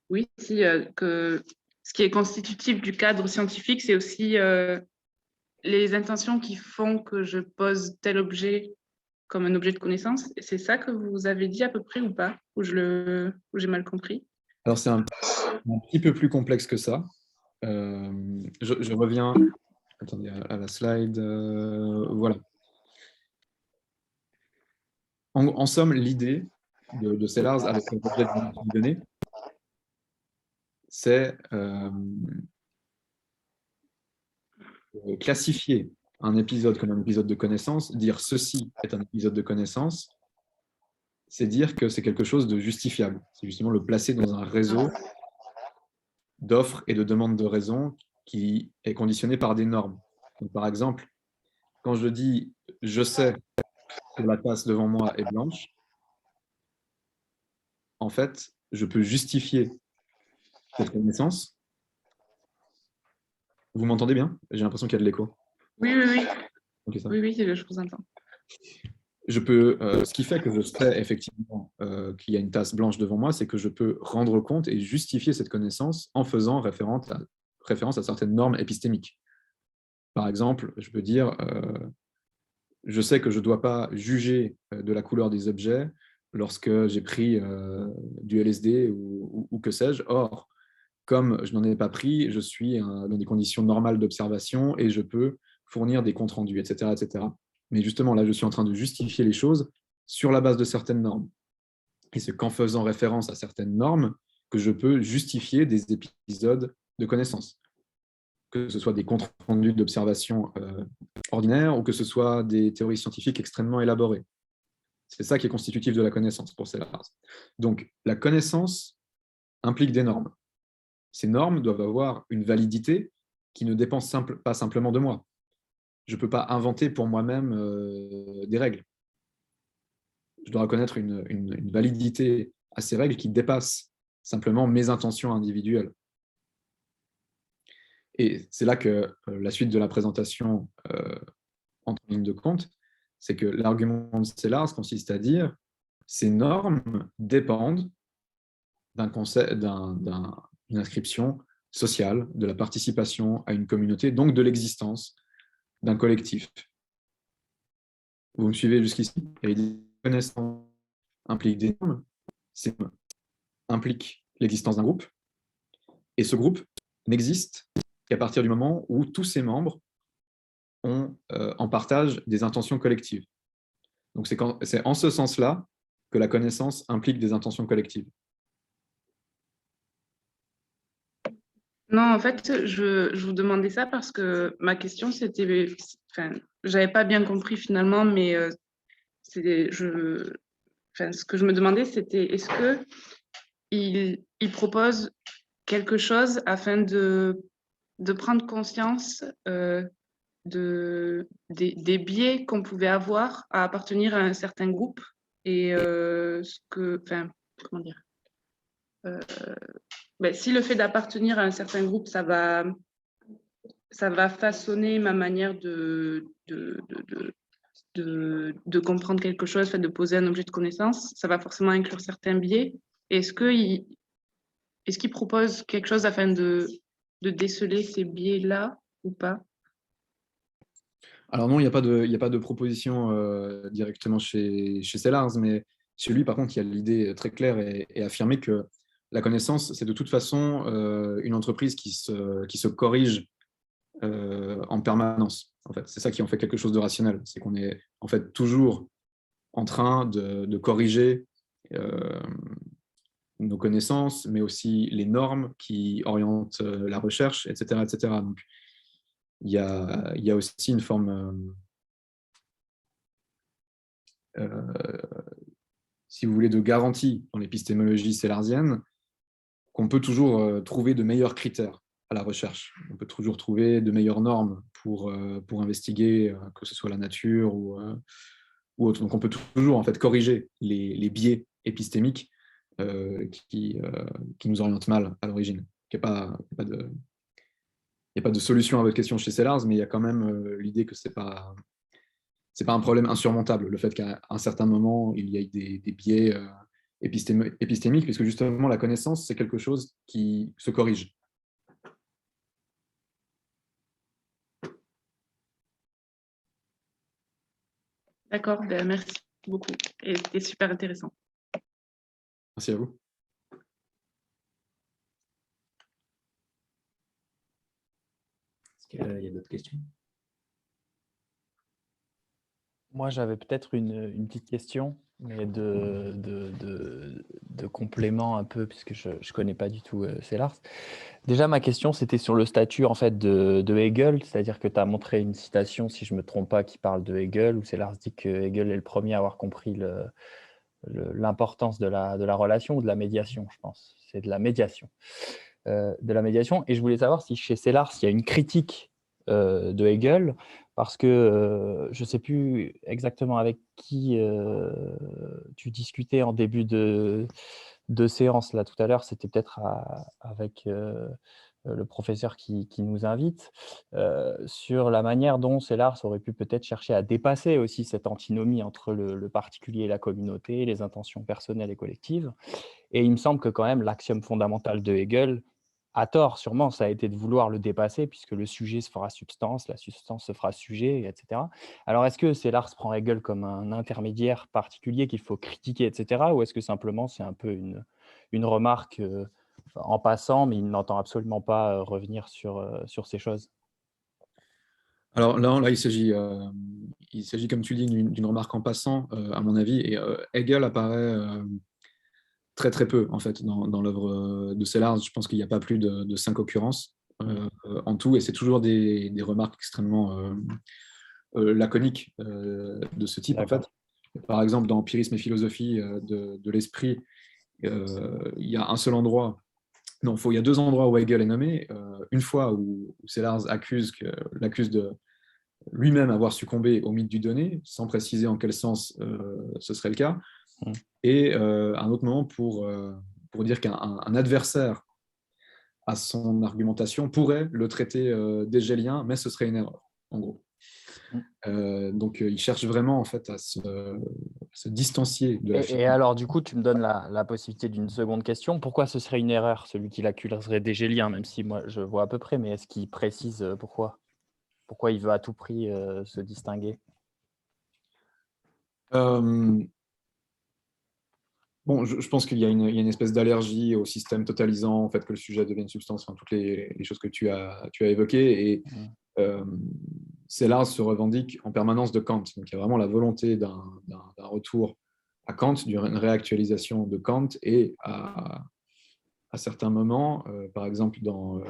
Oui, si, que ce qui est constitutif du cadre scientifique, c'est aussi les intentions qui font que je pose tel objet comme un objet de connaissance. C'est ça que vous avez dit à peu près ou pas? Ou j'ai mal compris? Alors, c'est un petit peu plus complexe que ça. Je reviens Attendez, à la slide. Voilà. En somme, l'idée de Sellars avec l'objet de données, c'est classifier un épisode comme un épisode de connaissance, dire ceci est un épisode de connaissance, c'est dire que c'est quelque chose de justifiable. C'est justement le placer dans un réseau d'offres et de demandes de raison qui est conditionné par des normes. Donc, par exemple, quand je dis « je sais que la tasse devant moi est blanche », en fait, je peux justifier cette connaissance. Vous m'entendez bien? J'ai l'impression qu'il y a de l'écho. Oui, oui, oui. Okay, ça. Oui, oui, je vous entends. Je peux, ce qui fait que je sais effectivement qu'il y a une tasse blanche devant moi, c'est que je peux rendre compte et justifier cette connaissance en faisant référence à certaines normes épistémiques. Par exemple, je peux dire, je sais que je ne dois pas juger de la couleur des objets lorsque j'ai pris du LSD ou que sais-je. Or, comme je n'en ai pas pris, je suis dans des conditions normales d'observation et je peux fournir des comptes rendus, etc., etc. Mais justement, là, je suis en train de justifier les choses sur la base de certaines normes. Et c'est qu'en faisant référence à certaines normes que je peux justifier des épisodes de connaissance. Que ce soit des comptes rendus d'observation ordinaires ou que ce soit des théories scientifiques extrêmement élaborées. C'est ça qui est constitutif de la connaissance pour Sellars. Donc, la connaissance implique des normes. Ces normes doivent avoir une validité qui ne dépend pas simplement de moi. Je ne peux pas inventer pour moi-même des règles. Je dois reconnaître une validité à ces règles qui dépassent simplement mes intentions individuelles. Et c'est là que la suite de la présentation entre en ligne de compte, c'est que l'argument de Sellars consiste à dire ces normes dépendent d'une inscription sociale, de la participation à une communauté, donc de l'existence d'un collectif. Vous me suivez jusqu'ici? Et les connaissances impliquent des normes, impliquent l'existence d'un groupe, et ce groupe n'existe qu'à partir du moment où tous ses membres ont en partage des intentions collectives. Donc c'est en ce sens-là que la connaissance implique des intentions collectives. Non, en fait, je vous demandais ça parce que ma question, c'était, enfin, j'avais pas bien compris finalement, mais ce que je me demandais, c'était est-ce que il propose quelque chose afin de prendre conscience des biais qu'on pouvait avoir à appartenir à un certain groupe et comment dire, si le fait d'appartenir à un certain groupe, ça va façonner ma manière de comprendre quelque chose, de poser un objet de connaissance, ça va forcément inclure certains biais. Est-ce qu'il propose quelque chose afin de déceler ces biais-là ou pas? Alors non, il n'y a pas de proposition directement chez Sellars, mais chez lui, par contre, il y a l'idée très claire et affirmée que la connaissance, c'est de toute façon une entreprise qui se corrige en permanence. En fait, c'est ça qui en fait quelque chose de rationnel. C'est qu'on est en fait toujours en train de corriger nos connaissances, mais aussi les normes qui orientent la recherche, etc., etc. Donc, il y a aussi une forme, si vous voulez, de garantie dans l'épistémologie sellarsienne qu'on peut toujours trouver de meilleurs critères à la recherche. On peut toujours trouver de meilleures normes pour investiguer, que ce soit la nature ou autre. Donc on peut toujours en fait corriger les biais épistémiques qui nous orientent mal à l'origine. Il n'y a pas de solution à votre question chez Sellars, mais il y a quand même l'idée que c'est pas un problème insurmontable, le fait qu'à un certain moment, il y ait des biais épistémiques, puisque justement, la connaissance, c'est quelque chose qui se corrige. D'accord, merci beaucoup. Et c'était super intéressant. Merci à vous. qu'il y a d'autres questions? Moi, j'avais peut-être une petite question, mais de complément un peu, puisque je ne connais pas du tout Sellars. Déjà, ma question, c'était sur le statut en fait, de Hegel, c'est-à-dire que tu as montré une citation, si je ne me trompe pas, qui parle de Hegel, où Sellars dit que Hegel est le premier à avoir compris l'importance de la relation ou de la médiation, je pense. C'est de la médiation. De la médiation. Et je voulais savoir si chez Sellars, il y a une critique de Hegel, parce que je ne sais plus exactement avec qui tu discutais en début de séance là tout à l'heure, c'était peut-être avec le professeur qui nous invite, sur la manière dont Sellars aurait pu peut-être chercher à dépasser aussi cette antinomie entre le particulier et la communauté, les intentions personnelles et collectives. Et il me semble que quand même l'axiome fondamental de Hegel, à tort sûrement, ça a été de vouloir le dépasser, puisque le sujet se fera substance, la substance se fera sujet, etc. Alors est-ce que Sellars prend Hegel comme un intermédiaire particulier qu'il faut critiquer, etc. Ou est-ce que simplement c'est un peu une remarque en passant, mais il n'entend absolument pas revenir sur ces choses? Alors là, il s'agit, comme tu dis, d'une remarque en passant, à mon avis, et Hegel apparaît très très peu en fait dans l'œuvre de Sellars. Je pense qu'il n'y a pas plus de 5 occurrences en tout, et c'est toujours des remarques extrêmement laconiques de ce type en fait. Par exemple, dans Empirisme et philosophie de l'esprit, il y a un seul endroit. Non, il y a 2 endroits où Hegel est nommé. Une fois où Sellars l'accuse de lui-même avoir succombé au mythe du donné, sans préciser en quel sens ce serait le cas. Et un autre moment pour dire qu'un adversaire à son argumentation pourrait le traiter d'hégélien, mais ce serait une erreur, en gros. Donc, il cherche vraiment en fait, à se distancier de la Et alors, du coup, tu me donnes la possibilité d'une seconde question. Pourquoi ce serait une erreur, celui qui l'accuserait d'hégélien, même si moi, je vois à peu près, mais est-ce qu'il précise pourquoi? Pourquoi il veut à tout prix se distinguer? Bon, je pense qu'il y a une espèce d'allergie au système totalisant, au fait que le sujet devienne substance, enfin, toutes les choses que tu as évoquées. Et Sellars se revendique en permanence de Kant. Donc il y a vraiment la volonté d'un retour à Kant, d'une réactualisation de Kant, et à certains moments, par exemple dans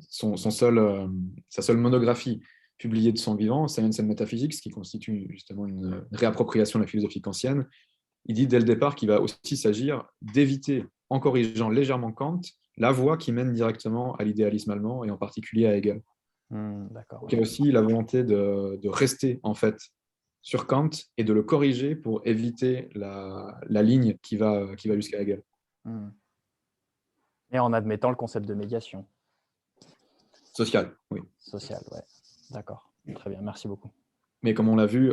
sa seule monographie publiée de son vivant, Science and Metaphysics, qui constitue justement une réappropriation de la philosophie kantienne, il dit dès le départ qu'il va aussi s'agir d'éviter, en corrigeant légèrement Kant, la voie qui mène directement à l'idéalisme allemand, et en particulier à Hegel. D'accord. Donc, il y a aussi la volonté de rester en fait sur Kant et de le corriger pour éviter la ligne qui va jusqu'à Hegel. Et en admettant le concept de médiation. Sociale, oui. Sociale, ouais. D'accord. Très bien, merci beaucoup. Mais comme on l'a vu,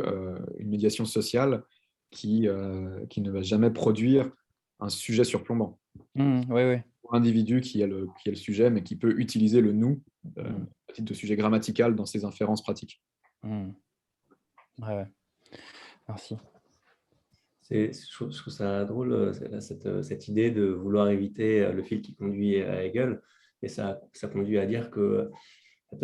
une médiation sociale qui ne va jamais produire un sujet surplombant. Oui. Pour l'individu qui a le sujet, mais qui peut utiliser le nous à titre de sujet grammatical dans ses inférences pratiques. Ouais. Merci. Je trouve ça drôle, cette idée de vouloir éviter le fil qui conduit à Hegel. Et ça conduit à dire que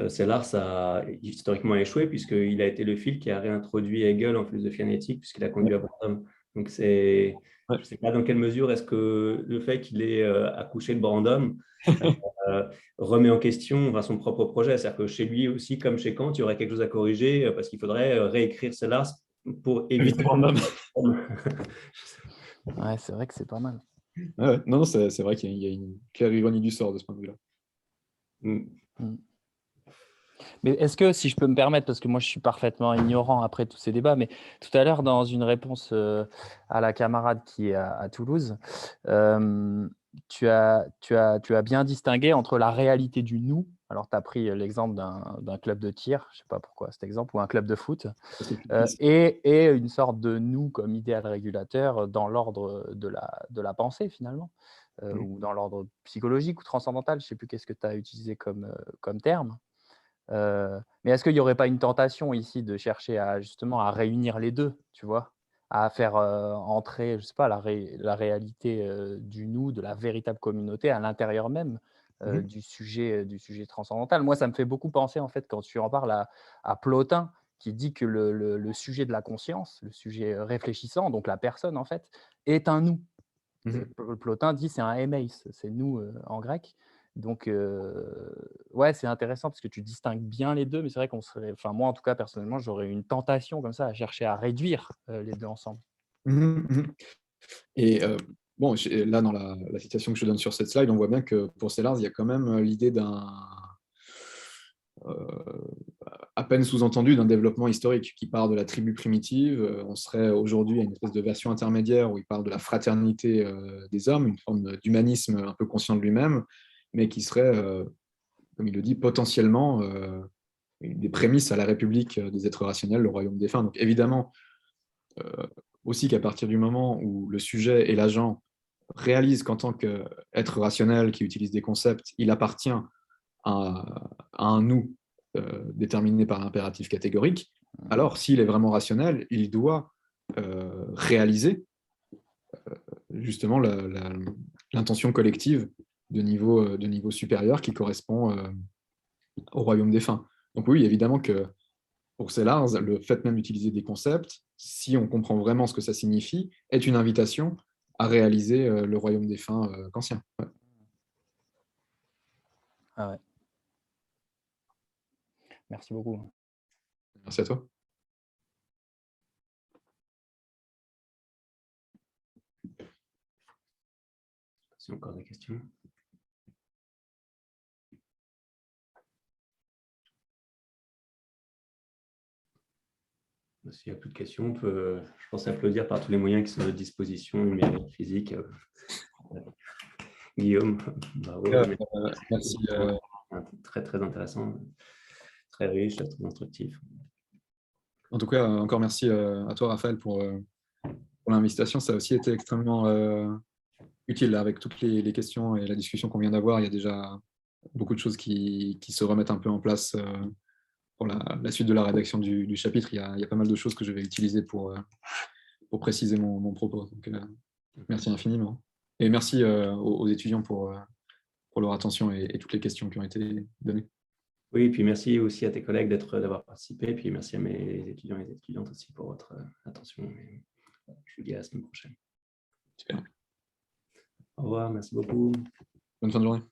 Sellars a historiquement échoué, puisqu'il a été le fil qui a réintroduit Hegel en philosophie analytique, puisqu'il a conduit à Brandom. Donc, je ne sais pas dans quelle mesure est-ce que le fait qu'il ait accouché de Brandom remet en question son propre projet. C'est-à-dire que chez lui aussi, comme chez Kant, il y aurait quelque chose à corriger, parce qu'il faudrait réécrire Sellars pour éviter Brandom. Ouais, c'est vrai que c'est pas mal. Ouais, non, c'est vrai qu'il y a une claire ironie du sort de ce point de vue-là. Mais est-ce que, si je peux me permettre, parce que moi je suis parfaitement ignorant après tous ces débats, mais tout à l'heure, dans une réponse à la camarade qui est à Toulouse, tu as bien distingué entre la réalité du nous. Alors, tu as pris l'exemple d'un club de tir, je ne sais pas pourquoi cet exemple, ou un club de foot, et une sorte de nous comme idéal régulateur dans l'ordre de la pensée, finalement, ou dans l'ordre psychologique ou transcendantal. Je ne sais plus qu'est-ce que tu as utilisé comme terme. Mais est-ce qu'il n'y aurait pas une tentation ici de chercher justement à réunir les deux, tu vois, à faire entrer, je sais pas, la réalité du nous, de la véritable communauté à l'intérieur même du sujet transcendantal. Moi, ça me fait beaucoup penser, en fait, quand tu en parles, à Plotin, qui dit que le sujet de la conscience, le sujet réfléchissant, donc la personne, en fait, est un nous. Plotin dit c'est un emeis, c'est nous en grec. Donc, ouais, c'est intéressant parce que tu distingues bien les deux, mais c'est vrai qu'on serait, enfin moi en tout cas personnellement, j'aurais une tentation comme ça à chercher à réduire les deux ensemble. Et bon, là, dans la citation que je donne sur cette slide, on voit bien que pour Sellars, il y a quand même l'idée d'un à peine sous-entendu d'un développement historique qui part de la tribu primitive. On serait aujourd'hui à une espèce de version intermédiaire où il parle de la fraternité des hommes, une forme d'humanisme un peu conscient de lui-même, mais qui serait, comme il le dit, potentiellement des prémices à la République des êtres rationnels, le royaume défunt. Donc évidemment, aussi qu'à partir du moment où le sujet et l'agent réalisent qu'en tant qu'être rationnel qui utilise des concepts, il appartient à un nous déterminé par l'impératif catégorique, alors s'il est vraiment rationnel, il doit réaliser justement l'intention collective de niveau supérieur qui correspond au royaume défunt. Donc oui, évidemment que pour Sellars, le fait même d'utiliser des concepts, si on comprend vraiment ce que ça signifie, est une invitation à réaliser le royaume défunt kantien. Ouais. Ah ouais. Merci beaucoup. Merci à toi. Si encore des questions. S'il n'y a plus de questions, on peut, je pense, applaudir par tous les moyens qui sont à notre disposition, numérique, physique. Guillaume, bravo. Merci. Très, très intéressant, très riche, très instructif. En tout cas, encore merci à toi, Raphaël, pour l'invitation. Ça a aussi été extrêmement utile avec toutes les questions et la discussion qu'on vient d'avoir. Il y a déjà beaucoup de choses qui se remettent un peu en place pour la suite de la rédaction du chapitre. Il y a pas mal de choses que je vais utiliser pour préciser mon propos. Donc, merci infiniment. Et merci aux étudiants pour leur attention et toutes les questions qui ont été données. Oui, et puis merci aussi à tes collègues d'avoir participé. Et puis merci à mes étudiants et étudiantes aussi pour votre attention. Et je vous dis à la semaine prochaine. Super. Au revoir, merci beaucoup. Bonne fin de journée.